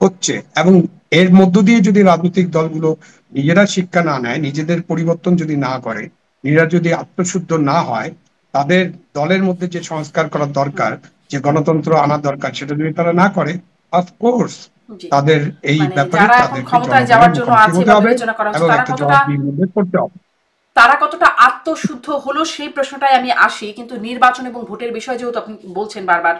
হচ্ছে। এবং এর মধ্য দিয়ে যদি রাজনৈতিক দলগুলো নিজেরা শিক্ষা না নেয়, নিজেদের পরিবর্তন যদি না করে, নিজেরা যদি আত্মশুদ্ধ না হয়, তাদের দলের মধ্যে যে সংস্কার করার দরকার, যে গণতন্ত্র আনার দরকার, সেটা যদি তারা না করে, অফকোর্স জি। তাদের এই মানে ব্যাপারে যারা এখন তাদেরকে ক্ষমতায় জনগণের যাওয়ার জন্য মুখোমুখি আছে হতে বা হবে বিবেচনা করা হচ্ছে, এবং একটা জবাবদিহির মধ্যে পড়তে হবে। তারা কতটা আত্মশুদ্ধ হলো সেই প্রশ্নটাই আমি আসি। কিন্তু নির্বাচন এবং ভোটের বিষয় যেহেতু আপনি বলছেন বারবার,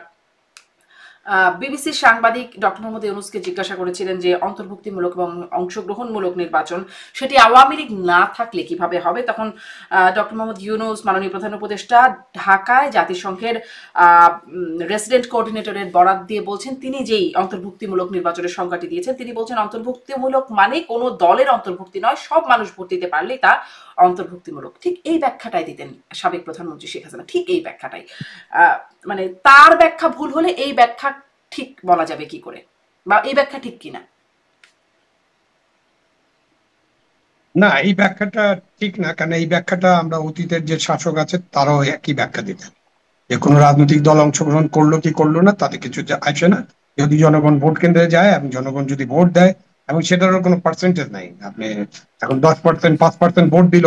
বিবিসির সাংবাদিক ডক্টর মোহাম্মদ ইউনূসকে জিজ্ঞাসা করেছিলেন যে অন্তর্ভুক্তিমূলক এবং অংশগ্রহণমূলক নির্বাচন সেটি আওয়ামী লীগ না থাকলে কিভাবে হবে, তখন ডক্টর মোহাম্মদ ইউনূস মাননীয় প্রধান উপদেষ্টা ঢাকায় জাতিসংঘের রেসিডেন্ট কোঅর্ডিনেটরের বরাত দিয়ে বলছেন, তিনি যেই অন্তর্ভুক্তিমূলক নির্বাচনের সংজ্ঞাটি দিয়েছেন, তিনি বলছেন অন্তর্ভুক্তিমূলক মানে কোনো দলের অন্তর্ভুক্তি নয়, সব মানুষ ভোট দিতে পারলেই তা অন্তর্ভুক্তিমূলক। ঠিক এই ব্যাখ্যাটাই দিতেন সাবেক প্রধানমন্ত্রী শেখ হাসিনা, ঠিক এই ব্যাখ্যাটাই। মানে তার ব্যাখ্যা ভুল হলে এই ব্যাখ্যা ঠিক বলা যাবে কি করে, বা এই ব্যাখ্যা ঠিক কিনা? না, এই ব্যাখ্যাটা ঠিক না, কারণ এই ব্যাখ্যাটা আমরা অতীতের যে শাসক আছে তারাও একই ব্যাখ্যা দিতেন, যে কোনো রাজনৈতিক দল অংশগ্রহণ করলো কি করলো না তাতে কিছু আসে না, যদি জনগণ ভোট কেন্দ্রে যায় এবং জনগণ যদি ভোট দেয়, এবং সেটারও কোনো পার্সেন্টেজ নাই। আপনি এখন 10%, 5% ভোট দিল,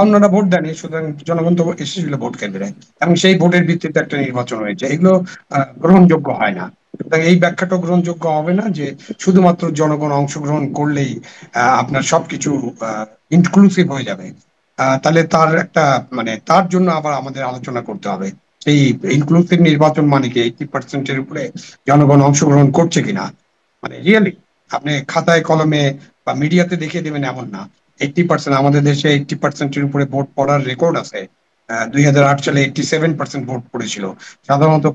অন্যরা ভোট দেয়নি, সুতরাং জনগণ তো এসেছিল ভোট কেন্দ্রে, এবং সেই ভোটের ভিত্তিতে একটা নির্বাচন হয়েছে, এগুলো গ্রহণযোগ্য হয় না। সুতরাং এই ব্যাখ্যাটা গ্রহণযোগ্য হবে না যে শুধুমাত্র জনগণ অংশগ্রহণ করলেই আপনার সবকিছু ইনক্লুসিভ হয়ে যাবে। তাহলে তার একটা মানে তার জন্য আবার আমাদের আলোচনা করতে হবে সেই ইনক্লুসিভ নির্বাচন মানে কি 80%-এর উপরে জনগণ অংশগ্রহণ করছে কিনা। মানে রিয়েলি আপনি খাতায় কলমে বা মিডিয়াতে দেখিয়ে দেবেন এমন না। 80%, আমাদের দেশে 80%-এর উপরে ভোট পড়ার রেকর্ড আছে। 2008 সালে 87% ভোট পড়েছিল। সাধারণত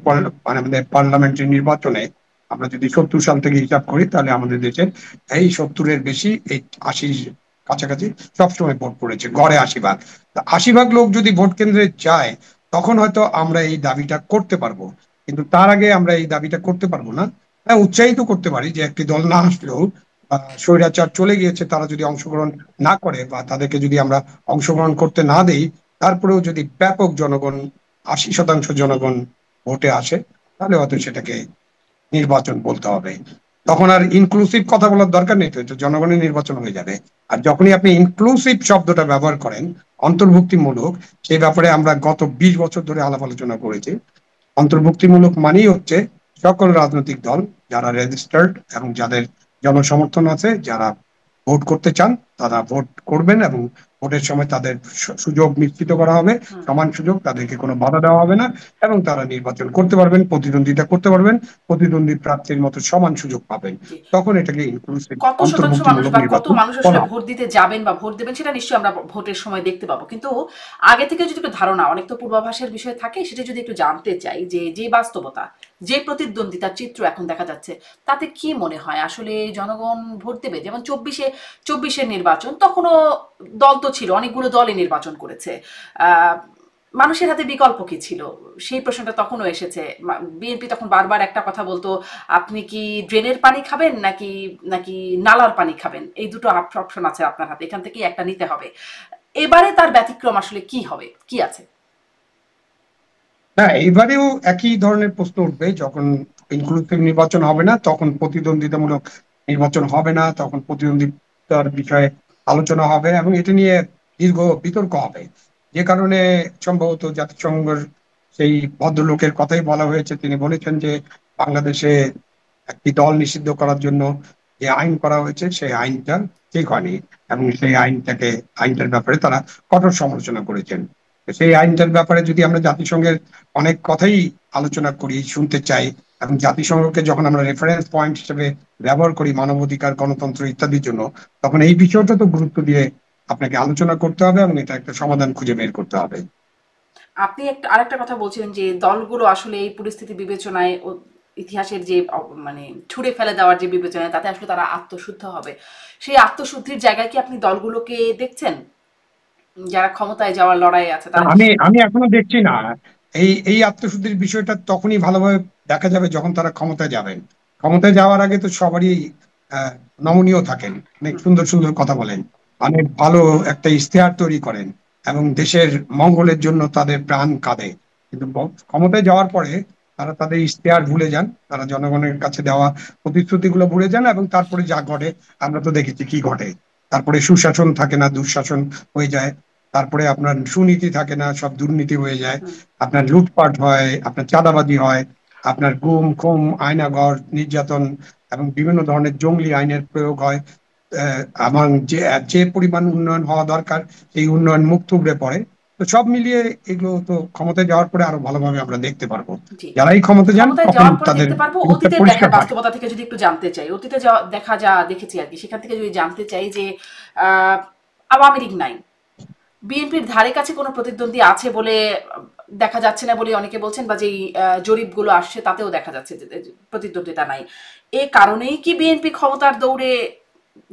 মানে আমাদের পার্লামেন্টারি নির্বাচনে আমরা যদি 70 সাল থেকে হিসাব করি তাহলে আমাদের দেশে এই 70-এর বেশি, এই 80 কাছাকাছি সবসময় ভোট পড়েছে, গড়ে 80 ভাগ। 80 ভাগ লোক যদি ভোট কেন্দ্রে যায় তখন হয়তো আমরা এই দাবিটা করতে পারবো, কিন্তু তার আগে আমরা এই দাবিটা করতে পারবো না। হ্যাঁ, উৎসাহিত করতে পারি যে একটি দল না আসলেও স্বৈরাচার চলে গিয়েছে, তারা যদি অংশগ্রহণ না করে বা তাদেরকে যদি আমরা অংশগ্রহণ করতে না দেই, তারপরেও যদি ব্যাপক জনগণ, 80% জনগণ ভোটে আসে, তাহলে হয়তো সেটাকে নির্বাচন বলতে হবে। তখন আর ইনক্লুসিভ কথা বলার দরকার নেই, তো এটা জনগণের নির্বাচন হয়ে যাবে। আর যখনই আপনি ইনক্লুসিভ শব্দটা ব্যবহার করেন, অন্তর্ভুক্তিমূলক, সেই ব্যাপারে আমরা গত 20 বছর ধরে আলাপ আলোচনা করেছি। অন্তর্ভুক্তিমূলক মানেই হচ্ছে সকল রাজনৈতিক দল যারা রেজিস্টার্ড এবং যাদের জনসমর্থন আছে, যারা ভোট করতে চান তারা ভোট করবেন, এবং ভোটের সময় তাদের সুযোগ নিশ্চিত করা হবে, সমান সুযোগ, তাদেরকে কোনো বাধা দেওয়া হবে না, এবং তারা নির্বাচন করতে পারবেন, প্রতিদ্বন্দ্বিতা করতে পারবেন, প্রতিদ্বন্দ্বী প্রার্থীর মতো সমান সুযোগ পাবেন। তখন এটাকে ইনক্লুসিভ কত শতাংশ মানুষ অন্তর্ভুক্তিমূলক বা কত নির্বাচন মানুষ আসলে বলা হয়। ভোট দিতে যাবেন বা ভোট দেবেন সেটা নিশ্চয়ই আমরা ভোটের সময় দেখতে পাবো, কিন্তু আগে থেকে যদি একটু ধারণা, অনেক তো পূর্বাভাসের বিষয় থাকে, সেটা যদি একটু জানতে চাই যে যে বাস্তবতা, যে প্রতিদ্বন্দ্বিতার চিত্র এখন দেখা যাচ্ছে, তাতে কি মনে হয় আসলে জনগণ ভোট দেবে? যেমন চব্বিশের নির্বাচন, তখনও দল তো ছিল, অনেকগুলো দলই নির্বাচন করেছে। মানুষের হাতে বিকল্প কি ছিল, সেই প্রশ্নটা তখনও এসেছে। বিএনপি তখন বারবার একটা কথা বলতো, আপনি কি ড্রেনের পানি খাবেন নাকি নাকি নালার পানি খাবেন, এই দুটো অপশন আছে আপনার হাতে, এখান থেকেই একটা নিতে হবে। এবারে তার ব্যতিক্রম আসলে কি হবে, কি আছে? হ্যাঁ, এইবারেও একই ধরনের প্রশ্ন উঠবে, যখন ইনক্লুসিভ নির্বাচন হবে না তখন প্রতিদ্বন্দ্বিতামূলক নির্বাচন হবে না, তখন প্রতিদ্বন্দ্বিতার বিষয়ে আলোচনা হবে এবং এটা নিয়ে দীর্ঘ বিতর্ক হবে। যে কারণে সম্ভবত জাতিসংঘের সেই ভদ্রলোকের কথাই বলা হয়েছে, তিনি বলেছেন যে বাংলাদেশে একটি দল নিষিদ্ধ করার জন্য যে আইন করা হয়েছে সেই আইনটা ঠিক হয়নি, এবং সেই আইনটার ব্যাপারে তারা কঠোর সমালোচনা করেছেন। সেই আইনটার ব্যাপারে যদি আমরা জাতিসংঘের অনেক কথাই আলোচনা করি, শুনতে চাই, এবং জাতিসংঘকে যখন আমরা রেফারেন্স পয়েন্ট হিসেবে ব্যবহার করি মানবাধিকার, গণতন্ত্র ইত্যাদির জন্য, তখন এই বিষয়টা তো গুরুত্ব দিয়ে আপনাকে আলোচনা করতে হবে এবং এটা একটা সমাধান খুঁজে বের করতে হবে। আপনি একটা আরেকটা কথা বলছিলেন যে দলগুলো আসলে এই পরিস্থিতি বিবেচনায় ও ইতিহাসের যে মানে ছুঁড়ে ফেলে দেওয়ার যে বিবেচনায়, তাতে আসলে তারা আত্মশুদ্ধ হবে। সেই আত্মশুদ্ধির জায়গায় কি আপনি দলগুলোকে দেখছেন, যারা ক্ষমতায় যাওয়ার লড়াই আছে তারা কি? আমি আমি এখনো দেখছি না। এই এই আত্মশুদ্ধির বিষয়টা তখনই ভালোভাবে দেখা যাবে যখন তারা ক্ষমতায় যাবেন। ক্ষমতায় যাওয়ার আগে তো সবারই আহ, নমনীয় থাকেন, অনেক সুন্দর সুন্দর কথা বলেন, অনেক ভালো একটা ইশতেহার তৈরি করেন, এবং দেশের মঙ্গলের জন্য তাদের প্রাণ কাঁদে। কিন্তু ক্ষমতায় যাওয়ার পরে তারা তাদের ইশতেহার ভুলে যান, তারা জনগণের কাছে দেওয়া প্রতিশ্রুতিগুলো ভুলে যান, এবং তারপরে যা ঘটে আমরা তো দেখেছি কি ঘটে। তারপরে সুশাসন থাকে না, দুঃশাসন হয়ে যায়। তারপরে আপনার সুনীতি থাকে না, সব দুর্নীতি হয়ে যায়। আপনার লুটপাট হয়, আপনার চাঁদাবাজি হয়, আপনার গুম খুম, আয়নাঘর, নির্যাতন এবং বিভিন্ন ধরনের জঙ্গলি আইনের প্রয়োগ হয়। এবং যে যে পরিমাণ উন্নয়ন হওয়া দরকার সেই উন্নয়ন মুখ থুবড়ে পড়ে। তো সব মিলিয়ে এগুলো তো ক্ষমতায় যাওয়ার পরে আরো ভালোভাবে আমরা দেখতে পারবো, জি। যারাই ক্ষমতায় যান ক্ষমতায় তখন যাওয়ার পরে তাদের দেখতে পারবো। মুখটা অতীতের দেখা পরিষ্কার হয়। বাস্তবতা থেকে যদি একটু জানতে চাই, অতীতে যা দেখা যা দেখেছি আরকি, সেখান থেকে যদি জানতে চাই যে আহ আওয়ামী লীগ নাই, বিএনপির ধারে কাছে কোনো প্রতিদ্বন্দ্বী আছে বলে দেখা যাচ্ছে না বলে অনেকে বলছেন, বা যেই জরিপগুলো আসছে তাতেও দেখা যাচ্ছে যে প্রতিদ্বন্দ্বিতা নাই। এ কারণেই কি বিএনপি ক্ষমতার দৌড়ে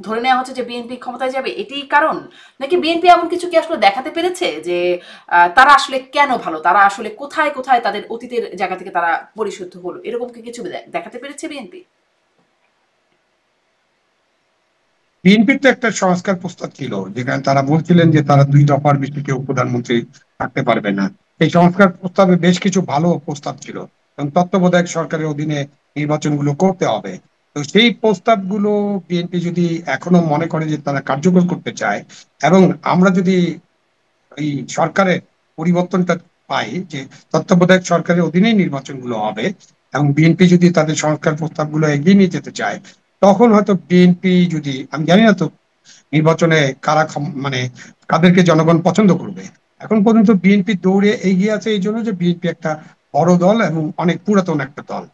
ধরে নেওয়া হচ্ছে যে বিএনপি ক্ষমতায় যাবে, এটিই কারণ? নাকি বিএনপি এমন কিছু কি আসলে দেখাতে পেরেছে যে তারা আসলে কেন ভালো, তারা আসলে কোথায় কোথায় তাদের অতীতের জায়গা থেকে তারা পরিশুদ্ধ হলো, এরকম কি কিছু দেখাতে পেরেছে বিএনপি? বিএনপির তো একটা সংস্কার প্রস্তাব ছিল, যেখানে তারা বলছিলেন যে তারা 2 দফার বেশি কেউ প্রধানমন্ত্রী থাকতে পারবে না। এই সংস্কার প্রস্তাবে বেশ কিছু ভালো প্রস্তাব ছিল, এবং তত্ত্বাবধায়ক সরকারের অধীনে নির্বাচনগুলো করতে হবে। তো সেই প্রস্তাবগুলো বিএনপি যদি এখনো মনে করে যে তারা কার্যকর করতে চায়, এবং আমরা যদি এই সরকারের পরিবর্তনটা পাই, যে তত্ত্বাবধায়ক সরকারের অধীনেই নির্বাচনগুলো হবে, এবং বিএনপি যদি তাদের সংস্কার প্রস্তাবগুলো এগিয়ে নিয়ে যেতে চায়, তখন হয়তো বিএনপি যদি, আমি জানি না তো নির্বাচনে কারা মানে কাদেরকে জনগণ পছন্দ করবে। এখন পর্যন্ত বিএনপি দৌড়ে এগিয়ে আছে এই জন্য যে বিএনপি একটা বড় দল এবং অনেক পুরাতন একটা দল।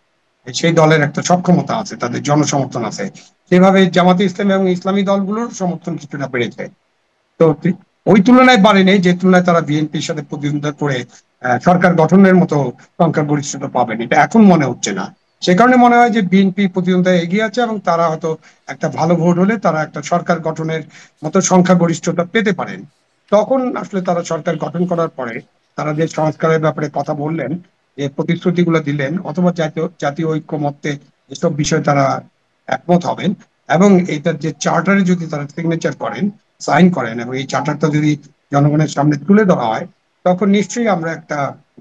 সেই দলের একটা সক্ষমতা আছে, তাদের জনসমর্থন আছে। সেভাবে জামাতে ইসলামী এবং ইসলামী দলগুলোর সমর্থন কিছুটা বেড়েছে। তো ওই তুলনায় বাড়েনি যে তুলনায় তারা বিএনপির সাথে প্রতিদ্বন্দ্বিতা করে সরকার গঠনের মতো সংখ্যাগরিষ্ঠতা পাবেন, এটা এখন মনে হচ্ছে না। সে কারণে মনে হয় যে বিএনপি প্রতিদ্বন্দ্বিতায় এগিয়ে আছে, এবং তারা হয়তো একটা ভালো ভোট হলে তারা একটা সরকার গঠনের মতো সংখ্যাগরিষ্ঠতা পেতে পারেন। তখন আসলে তারা সরকার গঠন করার পরে তারা যে সংস্কারের ব্যাপারে কথা বললেন, যে প্রতিশ্রুতিগুলো দিলেন, অথবা জাতীয় জাতীয় ঐক্যমত্যে যেসব বিষয়ে তারা একমত হবেন, এবং এটার যে চার্টারে যদি তারা সিগনেচার করেন, সাইন করেন, এবং এই চার্টারটা যদি জনগণের সামনে তুলে ধরা হয়, তখন নিশ্চয়ই আমরা একটা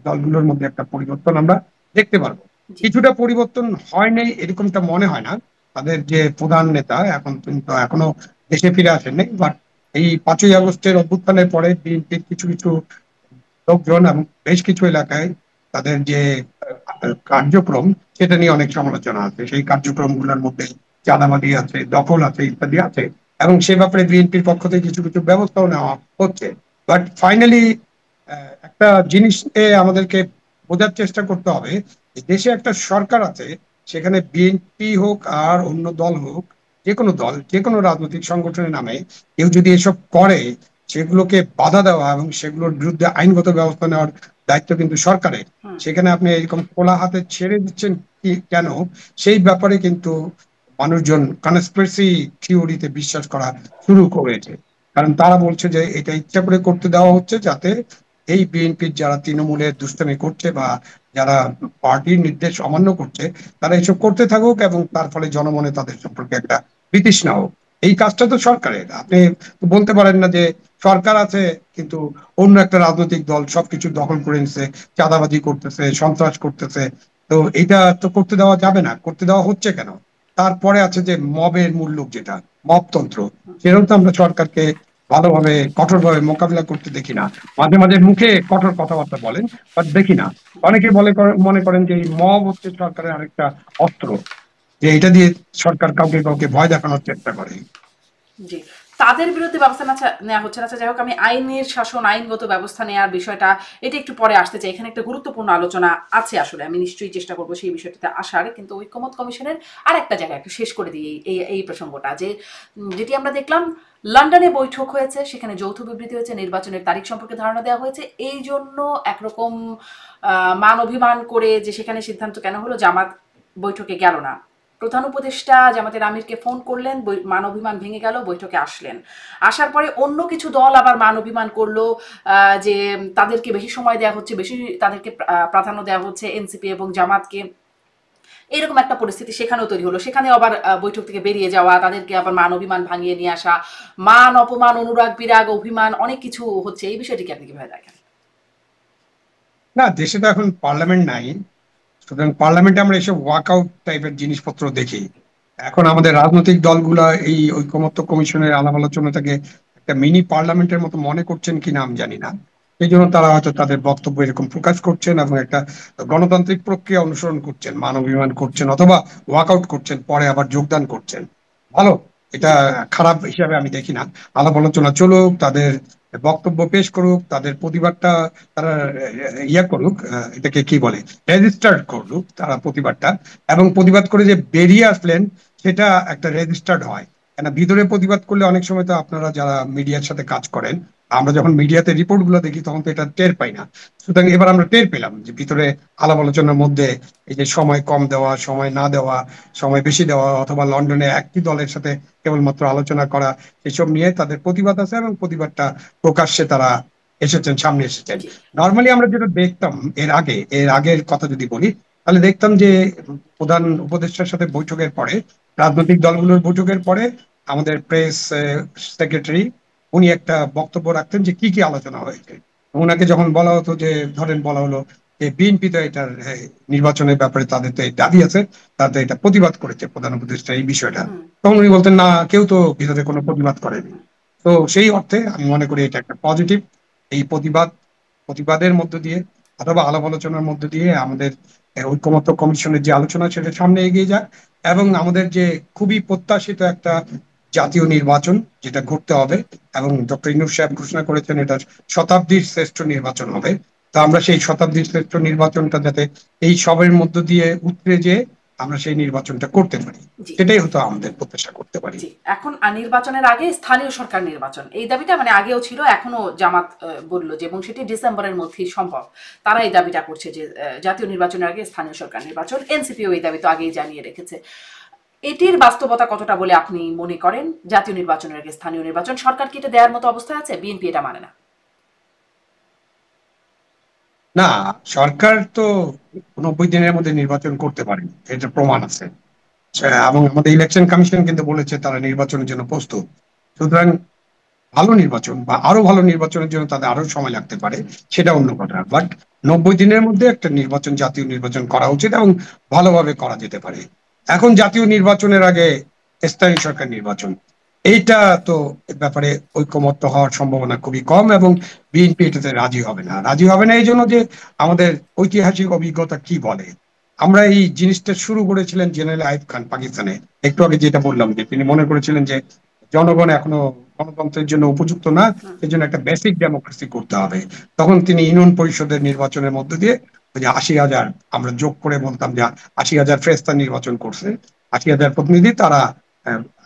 দলগুলোর মধ্যে একটা পরিবর্তন আমরা দেখতে পারবো। জি। কিছুটা পরিবর্তন হয় নাই এরকমটা মনে হয় না। তাদের যে প্রধান নেতা এখন কিন্তু এখনো দেশে ফিরে আসেননি, বাট এই 5ই আগস্টের অভ্যুত্থানের পরে বিএনপির কিছু কিছু লোকজন এবং বেশ কিছু এলাকায় তাদের যে কার্যক্রম, সেটা নিয়ে অনেক সমালোচনা আছে। সেই কার্যক্রমগুলোর মধ্যে চাঁদাবাজি আছে, দখল আছে, ইত্যাদি আছে, এবং সে ব্যাপারে বিএনপির পক্ষ থেকে কিছু কিছু ব্যবস্থাও নেওয়া হচ্ছে। বাট ফাইনালি একটা জিনিস আমাদেরকে বোঝার চেষ্টা করতে হবে, যে দেশে একটা সরকার আছে, সেখানে বিএনপি হোক আর অন্য দল হোক, যে কোনো দল, যে কোনো রাজনৈতিক সংগঠনের নামে কেউ যদি এসব করে, সেগুলোকে বাধা দেওয়া এবং সেগুলোর বিরুদ্ধে আইনগত ব্যবস্থা নেওয়ার দায়িত্ব কিন্তু সরকারের। হুম। সেখানে আপনি এরকম খোলা হাতে ছেড়ে দিচ্ছেন কি কেন, সেই ব্যাপারে কিন্তু মানুষজন কনস্পিরেসি থিওরিতে বিশ্বাস করা শুরু করেছে। কারণ তারা বলছে যে এটা ইচ্ছা করে করতে দেওয়া হচ্ছে, যাতে এই বিএনপির যারা তৃণমূলের দুষ্টামি করছে বা যারা পার্টির নির্দেশ অমান্য করছে, তারা এসব করতে থাকুক, এবং তার ফলে জনমনে তাদের সম্পর্কে একটা বিতৃষ্ণা হোক। এই কাজটা তো সরকারের। আপনি তো বলতে পারেন না যে সরকার আছে কিন্তু অন্য একটা রাজনৈতিক দল সবকিছু দখল করে নিছে, চাঁদাবাজি করতেছে, সন্ত্রাস করতেছে। তো এটা তো করতে দেওয়া যাবে না। করতে দেওয়া হচ্ছে কেন? তারপরে আছে যে মবের মূল্য, যেটা মবতন্ত্র, সেটাও তো আমরা সরকারকে ভালোভাবে কঠোরভাবে মোকাবিলা করতে দেখি না। মাঝে মাঝে মুখে কঠোর কথাবার্তা বলেন, বাট দেখি না। অনেকে মনে করেন যে এই মব হচ্ছে সরকারের আরেকটা অস্ত্র, যে এটা দিয়ে সরকার কাউকে কাউকে ভয় দেখানোর চেষ্টা করে। জি। তাদের বিরুদ্ধে ব্যবস্থা নেওয়া হচ্ছে না। আচ্ছা, যাই হোক, আমি আইনের শাসন, আইনগত ব্যবস্থা নেওয়ার বিষয়টা, এটা একটু পরে আসতে চাই। এখানে একটা গুরুত্বপূর্ণ আলোচনা আছে আসলে। আমি নিশ্চয়ই চেষ্টা করব সেই বিষয়টাতে আসার। কিন্তু ঐকমত্য কমিশনের আরেকটা জায়গায় একটু শেষ করে দিই এই প্রসঙ্গটা, যে যেটি আমরা দেখলাম, লন্ডনে বৈঠক হয়েছে, সেখানে যৌথ বিবৃতি হয়েছে, নির্বাচনের তারিখ সম্পর্কে ধারণা দেওয়া হয়েছে। এই জন্য একরকম মান অভিমান করে যে সেখানে সিদ্ধান্ত কেন হলো, জামাত বৈঠকে গেল না। প্রধান উপদেষ্টা জামাতের আমিরকে ফোন করলেন, মান অভিমান ভেঙে গেল, বৈঠকে আসলেন। আসার পরে অন্য কিছু দল আবার মান অভিমান করলো, যে তাদেরকে বেশি সময় দেওয়া হচ্ছে, বেশি তাদেরকে প্রাধান্য দেওয়া হচ্ছে এনসিপি এবং জামাতকে। এরকম একটা পরিস্থিতি সেখানেও তৈরি হলো। সেখানে আবার বৈঠক থেকে বেরিয়ে যাওয়া, তাদেরকে আবার মান অভিমান ভাঙিয়ে নিয়ে আসা, মান অপমান, অনুরাগ বিরাগ, অভিমান, অনেক কিছু হচ্ছে। এই বিষয়টিকে আপনি কিভাবে দেখেন? না, দেশে তো এখন পার্লামেন্ট নাই, সুতরাং পার্লামেন্টে আমরা এসব ওয়াকআউট টাইপের জিনিসপত্র দেখি। এখন আমাদের রাজনৈতিক দলগুলা এই ঐকমত্য কমিশনের আলাপ আলোচনাটাকে একটা মিনি পার্লামেন্টের মতো মনে করছেন কিনা আমি জানি না। সেই জন্য তারা হয়তো তাদের বক্তব্য এরকম প্রকাশ করছেন, এবং একটা গণতান্ত্রিক প্রক্রিয়া অনুসরণ করছেন, মানবাধিকার করছেন, অথবা ওয়াকআউট করছেন, পরে আবার যোগদান করছেন। ভালো, এটা জি। খারাপ হিসাবে আমি দেখি না। আলাপ আলোচনা চলুক, তাদের বক্তব্য পেশ করুক, তাদের প্রতিবাদটা তারা ইয়া করুক, এটাকে কি বলে, রেজিস্টার করুক তারা প্রতিবাদটা, এবং প্রতিবাদ করে যে বেরিয়ে আসলেন সেটা একটা রেজিস্টার্ড হয়। কেন ভিতরে প্রতিবাদ করলে অনেক সময় তো আপনারা যারা মিডিয়ার সাথে কাজ করেন, আমরা যখন মিডিয়াতে রিপোর্ট গুলো দেখি তখন তো এটা টের পাই না। সুতরাং এবার আমরা টের পেলাম যে ভিতরে আলাপ আলোচনার মধ্যে এই যে সময় কম দেওয়া, সময় না দেওয়া, সময় বেশি দেওয়া, অথবা লন্ডনে একটি দলের সাথে কেবলমাত্র আলোচনা করা, এসব নিয়ে তাদের প্রতিবাদ আছে এবং প্রতিবাদটা প্রকাশ্যে তারা এসেছেন, সামনে এসেছেন। জি নর্মালি আমরা যেটা দেখতাম এর আগের কথা যদি বলি, তাহলে দেখতাম যে প্রধান উপদেষ্টার সাথে বৈঠকের পরে, রাজনৈতিক দলগুলোর বৈঠকের পরে আমাদের প্রেস সেক্রেটারি উনি একটা বক্তব্য রাখতেন যে কি কি আলোচনা হয়েছে। ওনাকে যখন বলা হতো যে, ধরেন বলা হলো যে বিএনপি তো এটার নির্বাচনের ব্যাপারে তাদের তো এই দাবি আছে, তারা তো এটা প্রতিবাদ করেছে প্রধান উপদেষ্টা এই বিষয়টা, হুম তখন উনি বলতেন না, কেউ তো ভিতরে কোনো প্রতিবাদ করেনি। হুম তো সেই অর্থে আমি মনে করি এটা একটা পজিটিভ। এই প্রতিবাদের মধ্য দিয়ে অথবা আলাপ আলোচনার মধ্য দিয়ে আমাদের ঐকমত্য কমিশনের যে আলোচনা সেটা সামনে এগিয়ে যায়, এবং আমাদের যে খুবই প্রত্যাশিত একটা জাতীয় নির্বাচন যেটা ঘটতে হবে, এবং ডক্টর ইউনূস সাহেব ঘোষণা করেছেন এটা শতাব্দীর শ্রেষ্ঠ নির্বাচন হবে। তো আমরা সেই শতাব্দীর শ্রেষ্ঠ নির্বাচনটা যাতে এই সবের মধ্য দিয়ে উতরে যে আমরা সেই নির্বাচনটা করতে পারি, জি সেটাই হয়তো আমাদের প্রত্যাশা করতে পারি। জি এখন নির্বাচনের আগে স্থানীয় সরকার নির্বাচন, এই দাবিটা আগেও ছিল, এখনো জামাত বলল যে, এবং সেটি ডিসেম্বরের মধ্যেই সম্ভব। তারা এই দাবিটা করছে যে জাতীয় নির্বাচনের আগে স্থানীয় সরকার নির্বাচন। এনসিপিও এই দাবি তো আগেই জানিয়ে রেখেছে। এটির বাস্তবতা কতটা বলে আপনি মনে করেন? জাতীয় নির্বাচনের আগে স্থানীয় নির্বাচন, সরকার কি এটা দেওয়ার মতো অবস্থায় আছে? বিএনপি এটা মানে না। না, সরকার তো 90 দিনের মধ্যে নির্বাচন করতে পারেনি, এটা প্রমাণ আছে। এবং আমাদের ইলেকশন কমিশন কিন্তু বলেছে তারা নির্বাচনের জন্য প্রস্তুত। সুতরাং ভালো নির্বাচন বা আরো ভালো নির্বাচনের জন্য তাদের আরো সময় লাগতে পারে, সেটা অন্য কথা, বাট 90 দিনের মধ্যে একটা নির্বাচন, জাতীয় নির্বাচন করা উচিত এবং ভালোভাবে করা যেতে পারে। এখন জাতীয় নির্বাচনের আগে স্থানীয় সরকার নির্বাচন, এইটা তো ব্যাপারে ঐকমত্য হওয়ার সম্ভাবনা খুবই কম, এবং বিএনপি এটাতে রাজি হবে না এই জন্য যে আমাদের ঐতিহাসিক অভিজ্ঞতা কি বলে। আমরা এই জিনিসটা শুরু করেছিলেন জেনারেল আইয়ুব খান পাকিস্তানে, একটু আগে যেটা বললাম যে তিনি মনে করেছিলেন যে জনগণ এখনো গণতন্ত্রের জন্য উপযুক্ত না, সেজন্য একটা বেসিক ডেমোক্রেসি করতে হবে। তখন তিনি ইউনিয়ন পরিষদের নির্বাচনের মধ্যে দিয়ে ওই যে 80,000, আমরা যোগ করে বলতাম যে 80,000 ফেরেস্তা নির্বাচন করছে, 80,000 প্রতিনিধি তারা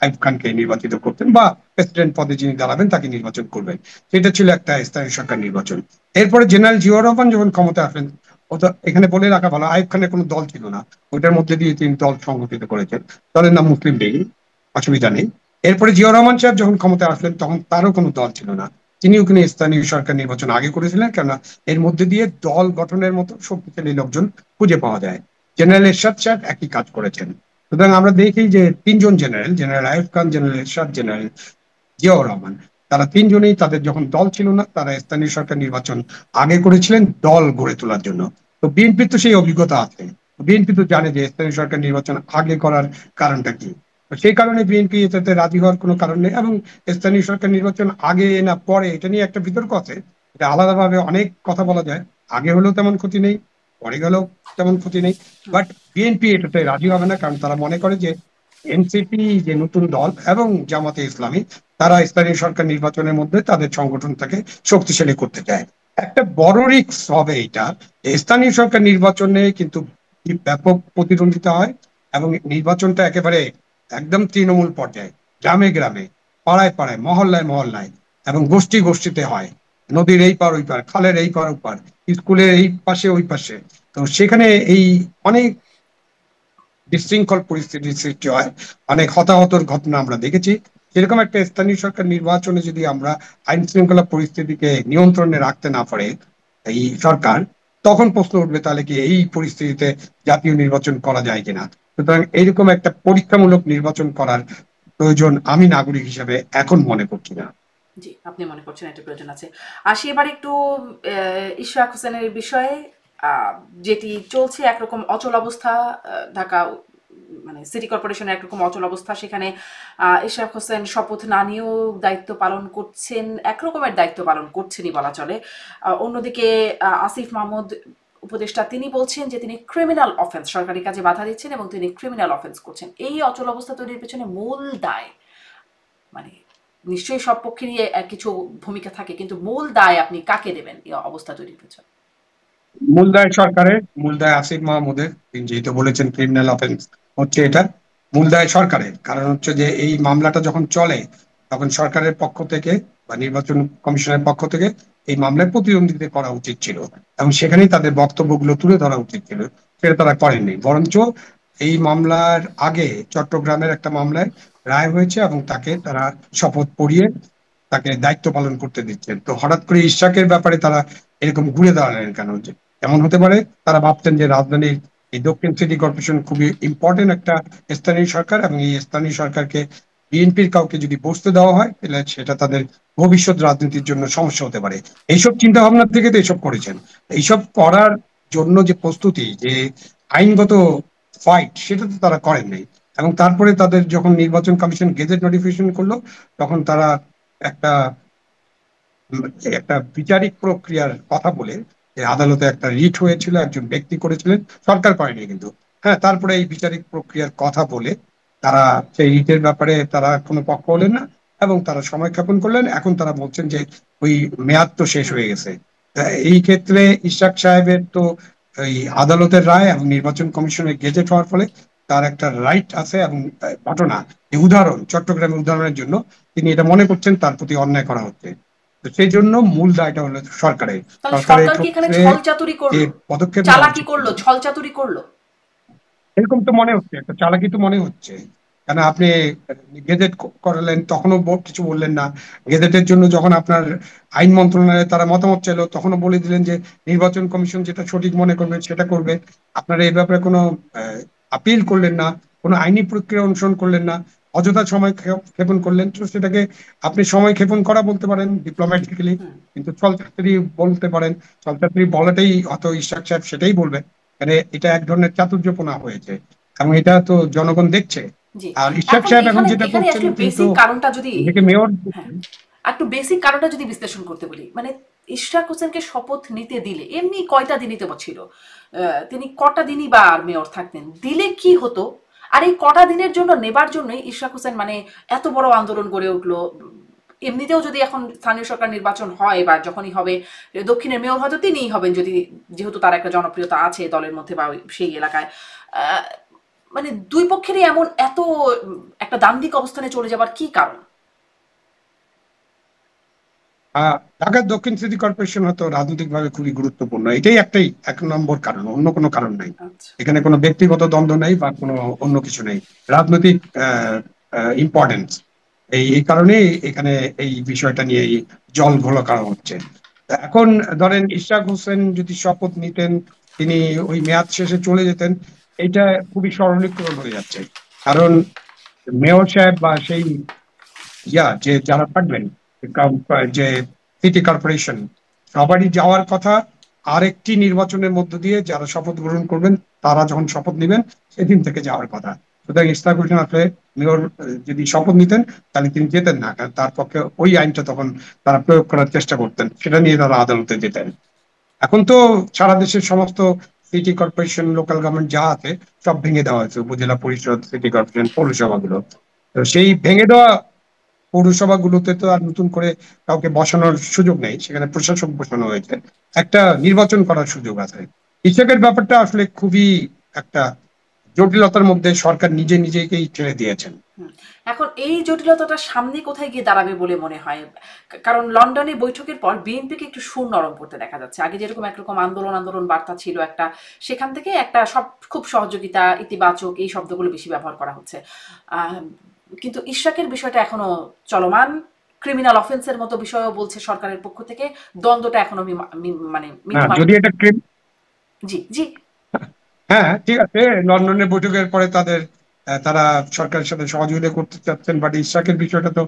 আইয়ুব খানকে নির্বাচিত করতেন, বা প্রেসিডেন্ট পদে যিনি দাঁড়াবেন তাকে নির্বাচন করবেন। সেটা ছিল একটা স্থানীয় সরকার নির্বাচন। এরপরে জেনারেল জিয়াউর রহমান যখন ক্ষমতায় আসেন, ও তো এখানে বলে রাখা ভালো, আইয়ুব খানের কোনো দল ছিল না, ওইটার মধ্যে দিয়ে তিনি দল সংগঠিত করেছেন। দলের নাম মুসলিম লীগ, অসুবিধা নেই। এরপরে জিয়াউর রহমান সাহেব যখন ক্ষমতায় আসলেন তখন তারও কোনো দল ছিল না, তিনিও কিন্তু স্থানীয় সরকার নির্বাচন আগে করেছিলেন, কেননা এর মধ্যে দিয়ে দল গঠনের মতো শক্তিশালী লোকজন খুঁজে পাওয়া যায়। জেনারেল এরশাদ সাহেব একই কাজ করেছেন। সুতরাং আমরা দেখি যে তিনজন general, general Ayub Khan, general এরশাদ, জেনারেল জিয়াউর রহমান, তারা তিনজনেই তাদের যখন দল ছিল না তারা স্থানীয় সরকার নির্বাচন আগে করেছিলেন দল গড়ে তোলার জন্য। তো বিএনপির তো সেই অভিজ্ঞতা আছে, বিএনপি তো জানে যে স্থানীয় সরকার নির্বাচন আগে করার কারণটা কি। তো সেই কারণে বিএনপি এটাতে রাজি হওয়ার কোনো কারণ নেই, এবং স্থানীয় সরকার নির্বাচন আগে না পরে এটা নিয়ে একটা বিতর্ক আছে, এটা আলাদাভাবে অনেক কথা বলা যায়। আগে হলেও তেমন ক্ষতি নেই, পরে গেলেও তেমন ক্ষতি নেই, বাট বিএনপি এটাতে রাজি হবে না, কারণ তারা মনে করে যে এনসিপি যে নতুন দল এবং জামাতে ইসলামী, তারা স্থানীয় সরকার নির্বাচনের মধ্যে তাদের সংগঠনটাকে শক্তিশালী করতে চায়। একটা বড় রিস্ক হবে এটা, যে স্থানীয় সরকার নির্বাচনে কিন্তু ব্যাপক প্রতিদ্বন্দ্বিতা হয়, এবং নির্বাচনটা একেবারে একদম তৃণমূল পর্যায়ে, গ্রামে গ্রামে, পাড়ায় পাড়ায়, মহল্লায় মহল্লায়, এবং গোষ্ঠী গোষ্ঠীতে হয়, নদীর এই পার ওই পার, খালের এই পার ওই পার, স্কুলের এই পাশে ওই পাশে। তো সেখানে এই অনেক বিশৃঙ্খল পরিস্থিতির সৃষ্টি হয়, অনেক হতাহতর ঘটনা আমরা দেখেছি। সেরকম একটা স্থানীয় সরকার নির্বাচনে যদি আমরা আইন শৃঙ্খলা পরিস্থিতিকে নিয়ন্ত্রণে রাখতে না পারে এই সরকার, তখন প্রশ্ন উঠবে তাহলে কি এই পরিস্থিতিতে জাতীয় নির্বাচন করা যায় কিনা। সুতরাং এইরকম একটা পরীক্ষামূলক নির্বাচন করার প্রয়োজন আমি নাগরিক হিসেবে এখন মনে করছি না। জি, আপনি মনে করছেন এটা প্রয়োজন আছে। আসি এবার একটু ইশরাক হোসেনের বিষয়ে। আহ, যেটি চলছে একরকম অচল অবস্থা, ঢাকা সিটি কর্পোরেশনের একরকম অচল অবস্থা। সেখানে ইশরাক হোসেন শপথ না নিয়েও দায়িত্ব পালন করছেন, একরকমের দায়িত্ব পালন করছেনই বলা চলে। অন্যদিকে আসিফ মাহমুদ উপদেষ্টা, তিনি বলছেন যে তিনি ক্রিমিনাল অফেন্স, সরকারি কাজে বাধা দিচ্ছেন এবং তিনি ক্রিমিনাল অফেন্স করছেন। এই অচল অবস্থা তৈরির পেছনে মূল দায় মানে নিশ্চয়ই সব পক্ষেরই কিছু ভূমিকা থাকে, কিন্তু মূল দায় আপনি কাকে দেবেন এই অবস্থা তৈরির পেছনে? মূল দায় সরকারের, মূল দায় আসিফ মাহমুদের। তিনি যেহেতু বলেছেন ক্রিমিনাল অফেন্স হচ্ছে এটা, মূল দায় সরকারের। কারণ হচ্ছে যে এই মামলাটা যখন চলে তখন সরকারের পক্ষ থেকে বা নির্বাচন কমিশনের পক্ষ থেকে এই মামলায় প্রতিদ্বন্দ্বিতা করা উচিত ছিল এবং সেখানেই তাদের বক্তব্যগুলো তুলে ধরা উচিত ছিল। সেটা তারা করেননি, বরঞ্চ এই মামলার আগে চট্টগ্রামের একটা মামলায় রায় হয়েছে এবং তাকে তারা শপথ পড়িয়ে তাকে দায়িত্ব পালন করতে দিচ্ছেন। তো হঠাৎ করে ইশরাকের ব্যাপারে তারা এরকম ঘুরে দাঁড়ালেন কেন? যে এমন হতে পারে তারা ভাবতেন যে রাজধানীর এই দক্ষিণ সিটি কর্পোরেশন খুবই ইম্পর্টেন্ট একটা স্থানীয় সরকার এবং এই স্থানীয় সরকারকে বিএনপির কাউকে যদি বসতে দেওয়া হয় তাহলে সেটা তাদের ভবিষ্যৎ রাজনীতির জন্য সমস্যা হতে পারে। এইসব চিন্তা ভাবনা থেকে তো এইসব করেছেন। এইসব করার জন্য যে প্রস্তুতি, যে আইনগত ফাইট, সেটা তো তারা করেন নাই। এবং তারপরে তাদের যখন নির্বাচন কমিশন গেজেট নোটিফিকেশন করলো তখন তারা একটা একটা বিচারিক প্রক্রিয়ার কথা বলে, যে আদালতে একটা রিট হয়েছিল, একজন ব্যক্তি করেছিলেন, সরকার করেনি কিন্তু, হ্যাঁ, তারপরে এই বিচারিক প্রক্রিয়ার কথা বলে তারা সেই রিটের ব্যাপারে তারা কোনো পক্ষ হলেন না এবং তারা সময়ক্ষেপণ করলেন। এখন তারা বলছেন যে ওই মেয়াদ তো শেষ হয়ে গেছে। এই ক্ষেত্রে ইশরাক সাহেবের তো এই আদালতের রায় এবং নির্বাচন কমিশনের গেজেট হওয়ার ফলে তার একটা রাইট আছে এবং ঘটনা, এই উদাহরণ, চট্টগ্রামের উদাহরণের জন্য তিনি এটা মনে করছেন তার প্রতি অন্যায় করা হচ্ছে। তো সেই জন্য মূল দায়টা হলো সরকারের। তাহলে সরকারের সরকার কি এখানে ক্ষেত্রে ছল চাতুরি যে করলো, পদক্ষেপ নেওয়া চালাকি উচিত ছিল, করলো, ছল চাতুরি করলো? এরকম তো মনে হচ্ছে, একটা চালাকি তো মনে হচ্ছে। কেন আপনি গেজেট করালেন তখনও কিছু বললেন না। গেজেটের জন্য যখন আপনার আইন মন্ত্রণালয়ে তারা মতামত চাইলো তখনও বলে দিলেন যে নির্বাচন কমিশন যেটা সঠিক মনে করবে সেটা করবে। আপনারা এই ব্যাপারে কোনো আপিল করলেন না, কোনো আইনি প্রক্রিয়া অনুসরণ করলেন না, অযথা সময় ক্ষেপণ করলেন। তো সেটাকে আপনি সময় ক্ষেপণ করা বলতে পারেন ডিপ্লোম্যাটিক্যালি, হুম। কিন্তু ছলচাতুরি বলতে পারেন। ছলচাতুরি বলাটাই হয়তো ইশরাক সাহেব সেটাই বলবে, মানে এটা এক ধরনের চাতুর্যপনা হয়েছে এবং এটা তো জনগণ দেখছে। জি। আর ইশরাক এখন সাহেব এখন এখানে যেটা এখানে করছেন, আসলে তিনি তো বেসিক কারণটা যদি, নিজেকে মেয়র হ্যাঁ, করছেন। একটু বেসিক কারণটা যদি বিশ্লেষণ করতে বলি, মানে ইশরাক হোসেনকে শপথ নিতে দিলে এমনি কয়টা দিনই তো ছিল, তিনি কটা দিনই বা আর মেয়র থাকতেন, দিলে কি হতো? আর এই কটা দিনের জন্য নেবার জন্যই ইশরাক হোসেন মানে এত বড় আন্দোলন গড়ে উঠলো। এমনিতেও যদি এখন স্থানীয় সরকার নির্বাচন হয় বা যখনই হবে, দক্ষিণের মেয়র হয়তো তিনিই হবেন, যদি যেহেতু তার একটা জনপ্রিয়তা আছে দলের মধ্যে বা সেই এলাকায়। আহ, মানে দুই পক্ষেরই এমন এত একটা দান্দিক অবস্থানে চলে যাবার কি কারণ? ঢাকার দক্ষিণ সিটি কর্পোরেশন হয়তো রাজনৈতিকভাবে খুবই গুরুত্বপূর্ণ, এটাই একটাই এক নম্বর কারণ, অন্য কোনো কারণ নাই। আচ্ছা। এখানে কোনো ব্যক্তিগত দ্বন্দ্ব নেই বা কোনো অন্য কিছু নেই, রাজনৈতিক ইম্পর্টেন্স। এই কারণেই এখানে এই বিষয়টা নিয়ে এই জল ঘোলা করা হচ্ছে। তা এখন ধরেন ইশরাক হোসেন যদি শপথ নিতেন, তিনি ওই মেয়াদ শেষে চলে যেতেন, এটা খুবই সরলীকরণ হয়ে যাচ্ছে। কারণ মেয়র সাহেব বা সেই যে যারা থাকবেন, যে সিটি কর্পোরেশন, সবারই যাওয়ার কথা আরেকটি নির্বাচনের মধ্য দিয়ে। যারা শপথ গ্রহণ করবেন তারা যখন শপথ নেবেন সেদিন থেকে যাওয়ার কথা। সুতরাং ইশরাক হোসেন আসলে মেয়র যদি শপথ নিতেন তাহলে তিনি যেতেন না, কারণ তার পক্ষে ওই আইনটা তখন তারা প্রয়োগ করার চেষ্টা করতেন, সেটা নিয়ে তারা আদালতে যেতেন। এখন তো সারা দেশের সমস্ত সিটি কর্পোরেশন, লোকাল গভর্নমেন্ট যা আছে সব ভেঙে দেওয়া হয়েছে, উপজেলা পরিষদ, সিটি কর্পোরেশন, পৌরসভাগুলো। তো সেই ভেঙে দেওয়া পৌরসভাগুলোতে তো আর নতুন করে কাউকে বসানোর সুযোগ নেই, সেখানে প্রশাসক বসানো হয়েছে, একটা নির্বাচন করার সুযোগ আছে। কৃষকের ব্যাপারটা আসলে খুবই একটা জটিলতার মধ্যে সরকার নিজে নিজেকেই ছেড়ে দিয়েছেন। হুম। এখন এই জটিলতাটা সামনে কোথায় গিয়ে দাঁড়াবে বলে মনে হয়? কারণ লন্ডনে বৈঠকের পর বিএনপিকে একটু সুর নরম করতে দেখা যাচ্ছে। আগে যেরকম একরকম আন্দোলন আন্দোলন বার্তা ছিল একটা, সেখান থেকে একটা সব খুব সহযোগিতা, ইতিবাচক এই শব্দগুলো বেশি ব্যবহার করা হচ্ছে। আহ, কিন্তু ইশরাকের বিষয়টা এখনো চলমান, ক্রিমিনাল অফেন্সের মতো বিষয়ও বলছে সরকারের পক্ষ থেকে। দ্বন্দ্বটা এখনো মানে হ্যাঁ, মিটমাট। যদি এটা জি, জি। হ্যাঁ, ঠিক আছে, লন্ডনের বৈঠকের পরে তারা সরকারের সাথে সহযোগিতা করতে চাচ্ছেন, বাট ইশরাকের বিষয়টা তো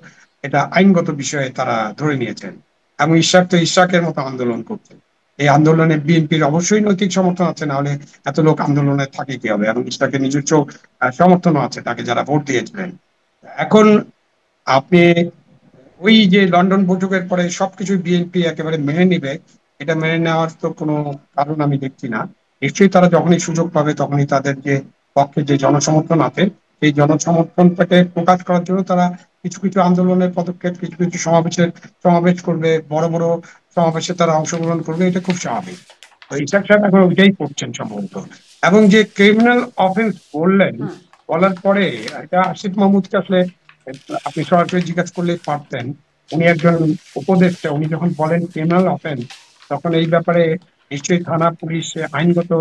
এটা আইনগত বিষয়ে তারা ধরে নিয়েছেন এবং ইশরাক তো ইশরাকের মতো আন্দোলন করছেন। এই আন্দোলনে বিএনপির অবশ্যই নৈতিক সমর্থন আছে, না হলে এত লোক আন্দোলনে থাকে কি হবে? এবং ইশরাকের নিজস্ব সমর্থনও আছে, তাকে যারা ভোট দিয়েছিলেন। এখন আপনি ওই যে লন্ডন বৈঠকের পরে সবকিছু বিএনপি একেবারে মেনে নিবে, এটা মেনে নেওয়ার তো কোনো কারণ আমি দেখছি না। নিশ্চয়ই তারা যখনই সুযোগ পাবে তখনই তাদের যে পক্ষে যে জনসমর্থন আছে সেই জনসমর্থনটাকে প্রকাশ করার জন্য তারা কিছু কিছু আন্দোলনের পদক্ষেপ, কিছু কিছু সমাবেশ করবে, বড় বড় সমাবেশে তারা অংশগ্রহণ করবে, এটা খুব স্বাভাবিক। তো ইসাক সাহেব এখন ওইটাই করছেন সম্ভবত। এবং যে ক্রিমিনাল অফেন্স বললেন, হুম। বলার পরে এটা আসিফ মাহমুদকে আসলে আপনি সরাসরি জিজ্ঞাসা করলেই পারতেন। উনি একজন উপদেষ্টা, উনি যখন বলেন ক্রিমিনাল অফেন্স, তখন এই ব্যাপারে নিশ্চয়ই থানা পুলিশ আইনগত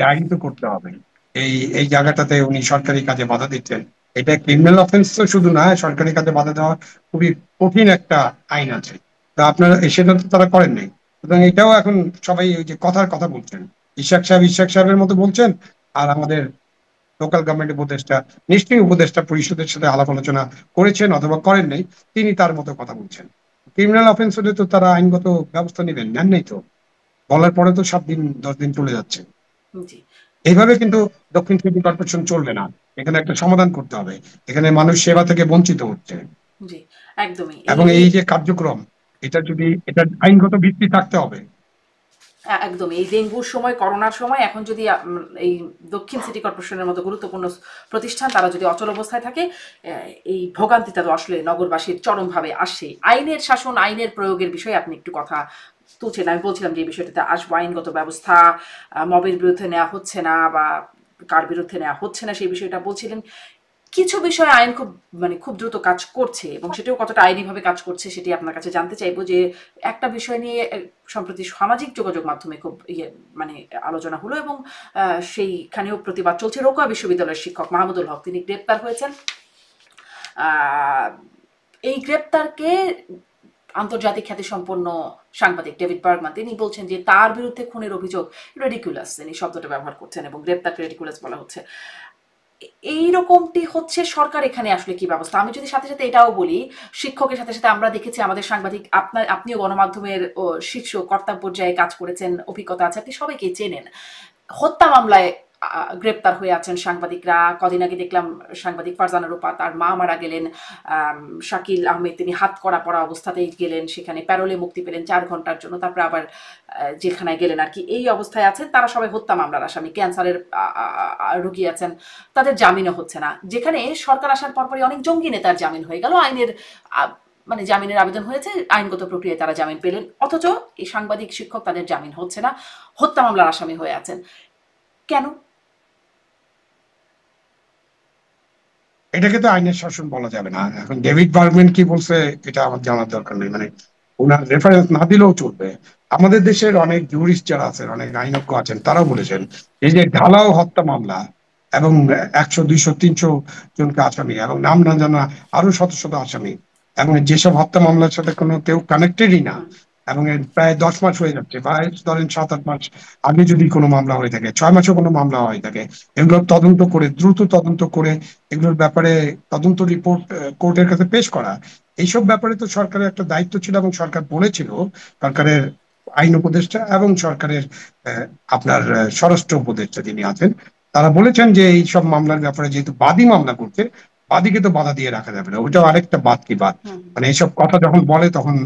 ডায়েরি তো করতে হবে। এই এই জায়গাটাতে উনি সরকারি কাজে বাধা দিচ্ছেন, এটা ক্রিমিনাল অফেন্স তো শুধু না, সরকারি কাজে বাধা দেওয়া খুবই কঠিন একটা আইন আছে। তা আপনারা সেটা তো তারা করেন নাই। সুতরাং এটাও এখন সবাই ওই যে কথার কথা বলছেন, ইশাক সাহেবের মতো বলছেন। আর আমাদের লোকাল গভর্নমেন্ট উপদেষ্টা নিশ্চয়ই উপদেষ্টা পরিষদের সাথে আলাপ আলোচনা করেছেন অথবা করেন নাই, তিনি তার মতো কথা বলছেন। ক্রিমিনাল অফেন্স হলে তো তারা আইনগত ব্যবস্থা নেবেন, নেন নাই তো। বলার পরে তো 7 দিন 10 দিন চলে যাচ্ছে। জি। এইভাবে কিন্তু দক্ষিণ সিটি কর্পোরেশন চলবে না। এখানে একটা সমাধান করতে হবে। এখানে মানুষ সেবা থেকে বঞ্চিত হচ্ছে। জি। একদমই এই এবং এই এই যে কার্যক্রম, এটা আইনগত ভিত্তি থাকতে হবে। একদম এই ডেঙ্গুর সময়, করোনার সময়, এখন যদি এই দক্ষিণ সিটি কর্পোরেশনের মতো গুরুত্বপূর্ণ প্রতিষ্ঠান তারা যদি অচল অবস্থায় থাকে, এই ভোগান্তিটা তো আসলে নগরবাসীর চরমভাবে আসে। আইনের শাসন, আইনের প্রয়োগের বিষয়ে আপনি একটু কথা তুলছেন। আমি বলছিলাম যে এই বিষয়টাতে আসবো, আইনগত ব্যবস্থা মবের বিরুদ্ধে নেওয়া হচ্ছে না বা কার বিরুদ্ধে নেওয়া হচ্ছে না সেই বিষয়টা বলছিলেন। কিছু বিষয়ে আইন খুব দ্রুত কাজ করছে, এবং সেটাও কতটা আইনিভাবে কাজ করছে সেটি আপনার কাছে জানতে চাইবো। যে একটা বিষয় নিয়ে সম্প্রতি সামাজিক যোগাযোগ মাধ্যমে খুব মানে আলোচনা হলো, এবং সেইখানেও প্রতিবাদ চলছে। রোকেয়া বিশ্ববিদ্যালয়ের শিক্ষক মাহমুদুল হক তিনি গ্রেপ্তার হয়েছেন। এই গ্রেপ্তারকে আন্তর্জাতিক খ্যাতিসম্পন্ন সাংবাদিক ডেভিড বার্গম্যান তিনি বলছেন যে তার বিরুদ্ধে খুনের অভিযোগ রেডিকুলাস, তিনি শব্দটা ব্যবহার করছেন, এবং গ্রেপ্তারকে রেডিকুলাস বলা হচ্ছে। এইরকমটি হচ্ছে, সরকার এখানে আসলে কি ব্যবস্থা? আমি যদি সাথে সাথে এটাও বলি, শিক্ষকের সাথে সাথে আমরা দেখেছি আমাদের সাংবাদিক, আপনিও গণমাধ্যমের শীর্ষ কর্তা পর্যায়ে কাজ করেছেন, অভিজ্ঞতা আছে, আপনি সবাইকে চেনেন। হত্যা মামলায় গ্রেপ্তার হয়ে আছেন সাংবাদিকরা। কদিন আগে দেখলাম সাংবাদিক ফারজানা রূপা, তার মা মারা গেলেন। শাকিল আহমেদ তিনি হাত করা পড়া অবস্থাতেই গেলেন, সেখানে প্যারোলে মুক্তি পেলেন 4 ঘন্টার জন্য, তারপরে আবার জেলখানায় গেলেন আর কি। এই অবস্থায় আছেন তারা সবাই, হত্যা মামলার আসামি, ক্যান্সারের রোগী আছেন, তাদের জামিনও হচ্ছে না। যেখানে সরকার আসার পরপরই অনেক জঙ্গি নেতার জামিন হয়ে গেল, আইনের মানে জামিনের আবেদন হয়েছে, আইনগত প্রক্রিয়ায় তারা জামিন পেলেন, অথচ এই সাংবাদিক শিক্ষক তাদের জামিন হচ্ছে না, হত্যা মামলার আসামি হয়ে আছেন। কেন? এটাকে তো আইনের শাসন বলা যাবে না। এখন ডেভিড বার্গম্যান কি বলছে এটা আমার জানার দরকার নেই, মানে ওনার রেফারেন্স না দিলেও চলবে। আমাদের দেশের অনেক জুরিস্ট যারা আছেন, অনেক আইনজ্ঞ আছেন, তারাও বলেছেন এই যে ঢালাও হত্যা মামলা এবং 100 200 300 জনকে আসামি এবং নাম না জানা আরো শত শত আসামি, এবং যেসব হত্যা মামলার সাথে কোনো কেউ কানেক্টেডই না, হুম। এবং এর প্রায় 10 মাস হয়ে যাচ্ছে, প্রায় ধরেন 7 8 মাস আগে যদি কোনো মামলা হয়ে থাকে, 6 মাসও কোনো মামলা হয়ে থাকে, এগুলো তদন্ত করে, দ্রুত তদন্ত করে এগুলোর ব্যাপারে তদন্ত রিপোর্ট কোর্টের কাছে পেশ করা, এইসব ব্যাপারে তো সরকারের একটা দায়িত্ব ছিল। এবং সরকার বলেছিল, সরকারের আইন উপদেষ্টা এবং সরকারের আপনার স্বরাষ্ট্র উপদেষ্টা যিনি আছেন, তারা বলেছেন যে এই সব মামলার ব্যাপারে যেহেতু বাদী মামলা করছে, বাদীকে তো বাধা দিয়ে রাখা যাবে না। ওইটাও আরেকটা বাদ কি বাদ। হুম। মানে এইসব কথা যখন বলে তখন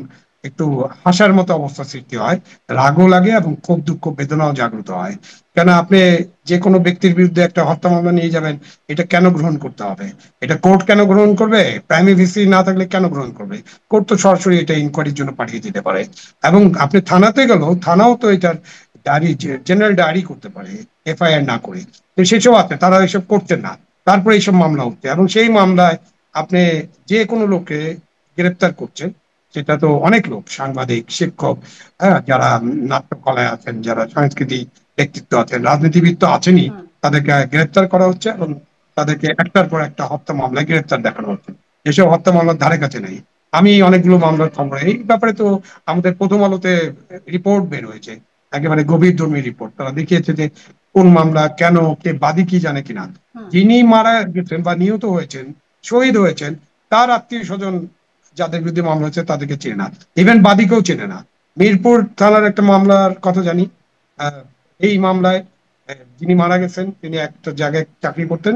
একটু হাসার মতো অবস্থা সৃষ্টি হয়, রাগও লাগে এবং খুব দুঃখ বেদনাও জাগ্রত হয়। কেন আপনি যে কোনো ব্যক্তির বিরুদ্ধে একটা হত্যা মামলা নিয়ে যাবেন, এটা কেন গ্রহণ করতে হবে? এটা কোর্ট কেন গ্রহণ করবে? প্রাইমি ভিসি না থাকলে কেন গ্রহণ করবে? কোর্ট তো সরাসরি এটা ইনকোয়ারির জন্য পাঠিয়ে দিতে পারে। এবং আপনি থানাতে গেলেও থানাও তো এটার ডায়েরি, জেনারেল ডায়েরি করতে পারে এফআইআর না করে। তো সেসব আছে, তারা এসব করছেন না, তারপরে এইসব মামলা হচ্ছে। এবং সেই মামলায় আপনি যে কোনো লোককে গ্রেপ্তার করছেন, সেটা তো অনেক লোক, সাংবাদিক, শিক্ষক, হ্যাঁ, যারা নাট্যকলায় আছেন, যারা সাংস্কৃতিক ব্যক্তিত্ব আছেন, রাজনীতিবিদ তো আছেনই, হুম। তাদেরকে গ্রেপ্তার করা হচ্ছে এবং তাদেরকে একটার পর একটা হত্যা মামলায় গ্রেপ্তার দেখানো হচ্ছে। এসব হত্যা মামলার ধারে কাছে নেই। আমি অনেকগুলো মামলার খবর, এই ব্যাপারে তো আমাদের প্রথম আলোতে রিপোর্ট বের হয়েছে, একেবারে গভীরধর্মী রিপোর্ট। তারা দেখিয়েছে যে কোন মামলা কেন, কে বাদী কি জানে কিনা, হুম। যিনি মারা গেছেন বা নিহত হয়েছেন, শহীদ হয়েছেন, তার আত্মীয় স্বজন যাদের বিরুদ্ধে মামলা হচ্ছে তাদেরকে চেনে না, ইভেন বাদীকেও চেনে না। মিরপুর থানার একটা মামলার কথা জানি। আহ, এই মামলায় যিনি মারা গেছেন তিনি একটা জায়গায় চাকরি করতেন,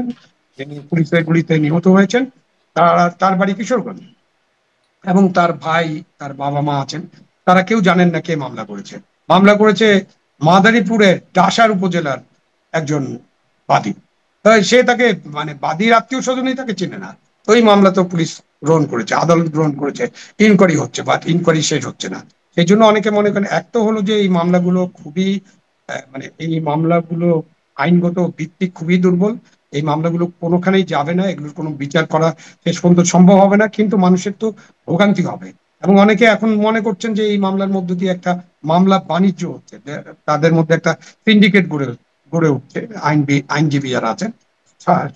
তিনি পুলিশের গুলিতে নিহত হয়েছেন। তার বাড়ি কিশোরগঞ্জ, এবং তার ভাই, তার বাবা মা আছেন, তারা কেউ জানেন না কে মামলা করেছে। মামলা করেছে মাদারীপুরের ডাসার উপজেলার একজন বাদী। সে তাকে, মানে বাদীর আত্মীয় স্বজনই তাকে চেনে না। তো এই মামলা তো পুলিশ গ্রহণ করেছে, আদালত গ্রহণ করেছে, ইনকোয়ারি হচ্ছে, বাট ইনকোয়ারি শেষ হচ্ছে না। সেই জন্য অনেকে মনে করেন, এক তো হলো যে এই মামলাগুলো খুবই মানে এই মামলাগুলো আইনগত ভিত্তি খুবই দুর্বল। এই মামলাগুলো কোনোখানেই যাবে না, এগুলোর কোনো বিচার করা শেষ পর্যন্ত সম্ভব হবে না, কিন্তু মানুষের তো ভোগান্তি হবে। এবং অনেকে এখন মনে করছেন যে এই মামলার মধ্য দিয়ে একটা মামলা বাণিজ্য হচ্ছে, যে তাদের মধ্যে একটা সিন্ডিকেট গড়ে গড়ে উঠছে। আইনজীবী যারা আছেন,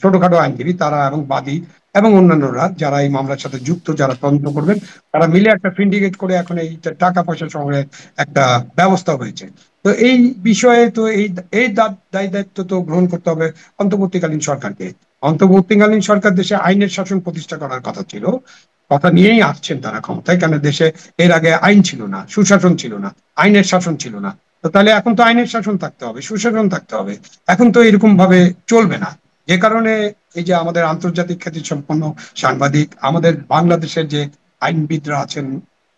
ছোটখাটো আইনজীবী তারা এবং বাদী এবং অন্যান্যরা যারা এই মামলার সাথে যুক্ত, যারা তদন্ত করবেন, তারা মিলে একটা সিন্ডিকেট করে এখন এই টাকা পয়সা সংগ্রহের একটা ব্যবস্থা হয়েছে। তো এই বিষয়ে তো এই দায় দায়িত্ব তো গ্রহণ করতে হবে অন্তর্বর্তীকালীন সরকারকে। অন্তর্বর্তীকালীন সরকার দেশে আইনের শাসন প্রতিষ্ঠা করার কথা ছিল, কথা নিয়েই আসছেন তারা ক্ষমতায়, কেন দেশে এর আগে আইন ছিল না, সুশাসন ছিল না, আইনের শাসন ছিল না। তো তাহলে এখন তো আইনের শাসন থাকতে হবে, সুশাসন থাকতে হবে। এখন তো এরকম ভাবে চলবে না। যে কারণে এই যে আমাদের আন্তর্জাতিক খ্যাতি সম্পন্ন সাংবাদিক, আমাদের বাংলাদেশের যে আইনবিদরা আছেন,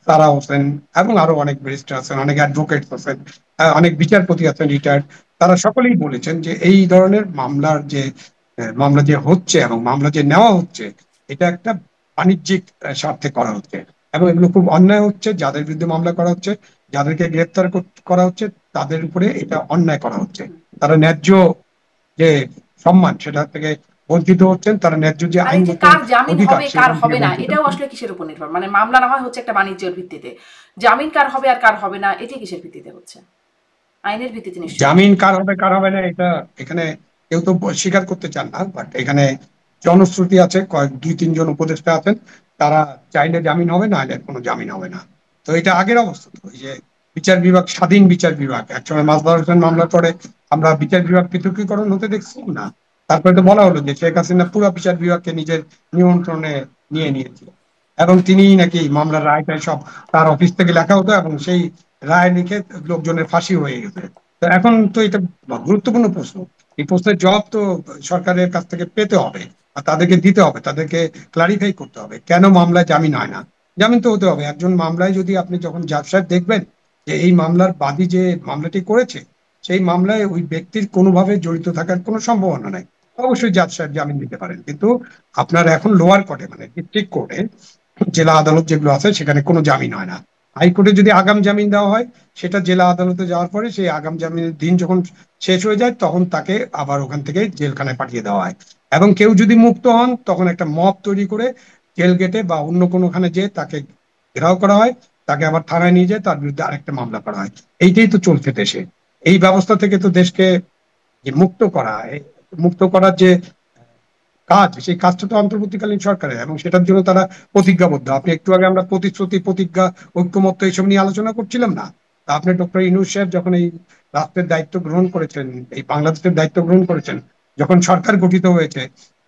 তারা আছেন, এবং আরো অনেক ব্যারিস্টার আছেন, অনেক অ্যাডভোকেট আছেন, অনেক বিচারপতি আছেন রিটায়ার্ড, তারা সকলেই বলেছেন যে এই ধরনের মামলা যে হচ্ছে এবং মামলা যে নেওয়া হচ্ছে, এটা একটা বাণিজ্যিক স্বার্থে করা হচ্ছে। এবং এগুলো খুব অন্যায় হচ্ছে, যাদের বিরুদ্ধে মামলা করা হচ্ছে, যাদেরকে গ্রেপ্তার করা হচ্ছে, তাদের উপরে এটা অন্যায় করা হচ্ছে। তারা ন্যায্য যে সম্মান সেটা থেকে বঞ্চিত হচ্ছেন, তারা ন্যায্য যে আর এই যে আইনগত কার জামিন অধিকার হবে কার সেখান থেকে হবে না, বঞ্চিত এটাও হচ্ছেন। আসলে কিসের উপর নির্ভর? মানে মামলা না হয় হচ্ছে একটা বাণিজ্যের ভিত্তিতে, জামিন কার হবে আর কার হবে না এটি কিসের ভিত্তিতে হচ্ছে? আইনের ভিত্তিতে নিশ্চয়ই হবে। জামিন কার হবে কার হবে না, এটা এখানে কেউ তো স্বীকার করতে চান না, বাট এখানে জনশ্রুতি আছে, কয়েক দুই তিনজন উপদেষ্টা আছেন, তারা চাইলে জামিন হবে, না হলে কোনো জামিন হবে না। তো এটা আগের অবস্থা। তো এই যে বিচার বিভাগ, স্বাধীন বিচার বিভাগ, একসময় মাসদার হোসেন মামলার পরে আমরা বিচার বিভাগ পৃথকীকরণ হতে দেখছি না। তারপরে তো বলা হলো যে শেখ হাসিনা পুরো বিচার বিভাগকে নিজের নিয়ন্ত্রণে নিয়ে নিয়েছিল, এবং তিনি নাকি মামলার রায় টায় সব তার অফিস থেকে লেখা হতো, এবং সেই রায় লিখে লোকজনের ফাঁসি হয়ে গেছে। তো এখন তো এটা গুরুত্বপূর্ণ প্রশ্ন। এই প্রশ্নের জবাব তো সরকারের কাছ থেকে পেতে হবে, আর তাদেরকে দিতে হবে, তাদেরকে ক্লারিফাই করতে হবে কেন মামলায় জামিন হয় না। জামিন তো হতে হবে। একজন মামলায় যদি আপনি যখন জাজ সাহেব দেখবেন যে এই মামলার বাদী যে মামলাটি করেছে, সেই মামলায় ওই ব্যক্তির কোনোভাবে জড়িত থাকার কোনো সম্ভাবনা নাই, অবশ্যই জাজ সাহেব জামিন দিতে পারেন। কিন্তু আপনার এখন লোয়ার কোর্টে, মানে ডিস্ট্রিক্ট কোর্টে, জেলা আদালত যেগুলো আছে, সেখানে কোনো জামিন হয় না। হাইকোর্টে যদি আগাম জামিন দেওয়া হয়, সেটা জেলা আদালতে যাওয়ার পরে সেই আগাম জামিনের দিন যখন শেষ হয়ে যায়, তখন তাকে আবার ওখান থেকে জেলখানায় পাঠিয়ে দেওয়া হয়। এবং কেউ যদি মুক্ত হন, তখন একটা মব তৈরি করে জেল গেটে বা অন্য কোনোখানে যেয়ে তাকে ঘেরাও করা হয়, তাকে আবার থানায় নিয়ে যায়, তার বিরুদ্ধে আরেকটা মামলা করা হয়। এইটাই তো চলছে দেশে। এই ব্যবস্থা থেকে তো দেশকে যে মুক্ত করার যে কাজ, সেই কাজটা তো অন্তর্বর্তীকালীন সরকারের, এবং সেটার জন্য তারা প্রতিজ্ঞাবদ্ধ। আপনি একটু আগে আমরা প্রতিশ্রুতি, প্রতিজ্ঞা, ঐক্যমত্য এইসব নিয়ে আলোচনা করছিলাম না? তা আপনি ডক্টর ইউনূস সাহেব যখন এই রাষ্ট্রের দায়িত্ব গ্রহণ করেছেন, এই বাংলাদেশের দায়িত্ব গ্রহণ করেছেন, যখন সরকার গঠিত হয়েছে,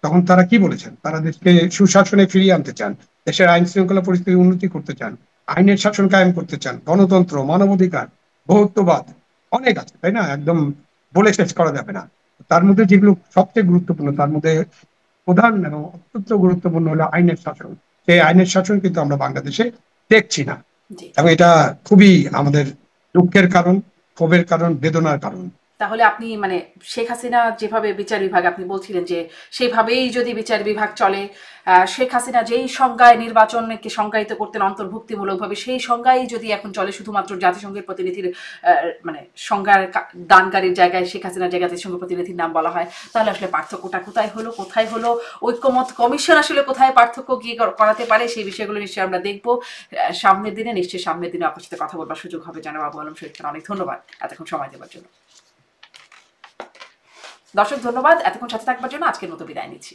তখন তারা কি বলেছেন? তারা দেশকে সুশাসনে ফিরিয়ে আনতে চান, দেশের আইন শৃঙ্খলা পরিস্থিতি উন্নতি করতে চান, আইনের শাসন কায়েম করতে চান, গণতন্ত্র, মানবাধিকার, বহুত্ববাদ, অনেক আছে, তাই না? একদম বলে শেষ করা যাবে না। তার মধ্যে যেগুলো সবচেয়ে গুরুত্বপূর্ণ, তার মধ্যে প্রধান এবং অত্যন্ত গুরুত্বপূর্ণ হলো আইনের শাসন। সেই আইনের শাসন কিন্তু আমরা বাংলাদেশে দেখছি না, জি। এবং এটা খুবই আমাদের দুঃখের কারণ, ক্ষোভের কারণ, বেদনার কারণ। তাহলে আপনি মানে শেখ হাসিনা যেভাবে বিচার বিভাগ আপনি বলছিলেন যে সেভাবেই যদি বিচার বিভাগ চলে, শেখ হাসিনা যেই সংজ্ঞায় নির্বাচনকে সংজ্ঞায়িত করতেন অন্তর্ভুক্তিমূলকভাবে, সেই সংজ্ঞায় যদি এখন চলে, শুধুমাত্র জাতিসংঘের প্রতিনিধির মানে সংজ্ঞার দানকারীর জায়গায় শেখ হাসিনার জায়গায় জাতিসংঘ প্রতিনিধির নাম বলা হয়, তাহলে আসলে পার্থক্যটা কোথায় হলো? ঐক্যমত কমিশন আসলে কোথায় পার্থক্য গিয়ে করাতে পারে, সেই বিষয়গুলো নিশ্চয়ই আমরা দেখবো সামনের দিনে। আপনার সাথে কথা বলবার সুযোগ হবে। জানাব আবু আলম শরীফ খান, অনেক ধন্যবাদ এতক্ষণ সময় দেওয়ার জন্য। দর্শক ধন্যবাদ এতক্ষণ সাথে থাকবার জন্য। আজকের মতো বিদায় নিচ্ছি।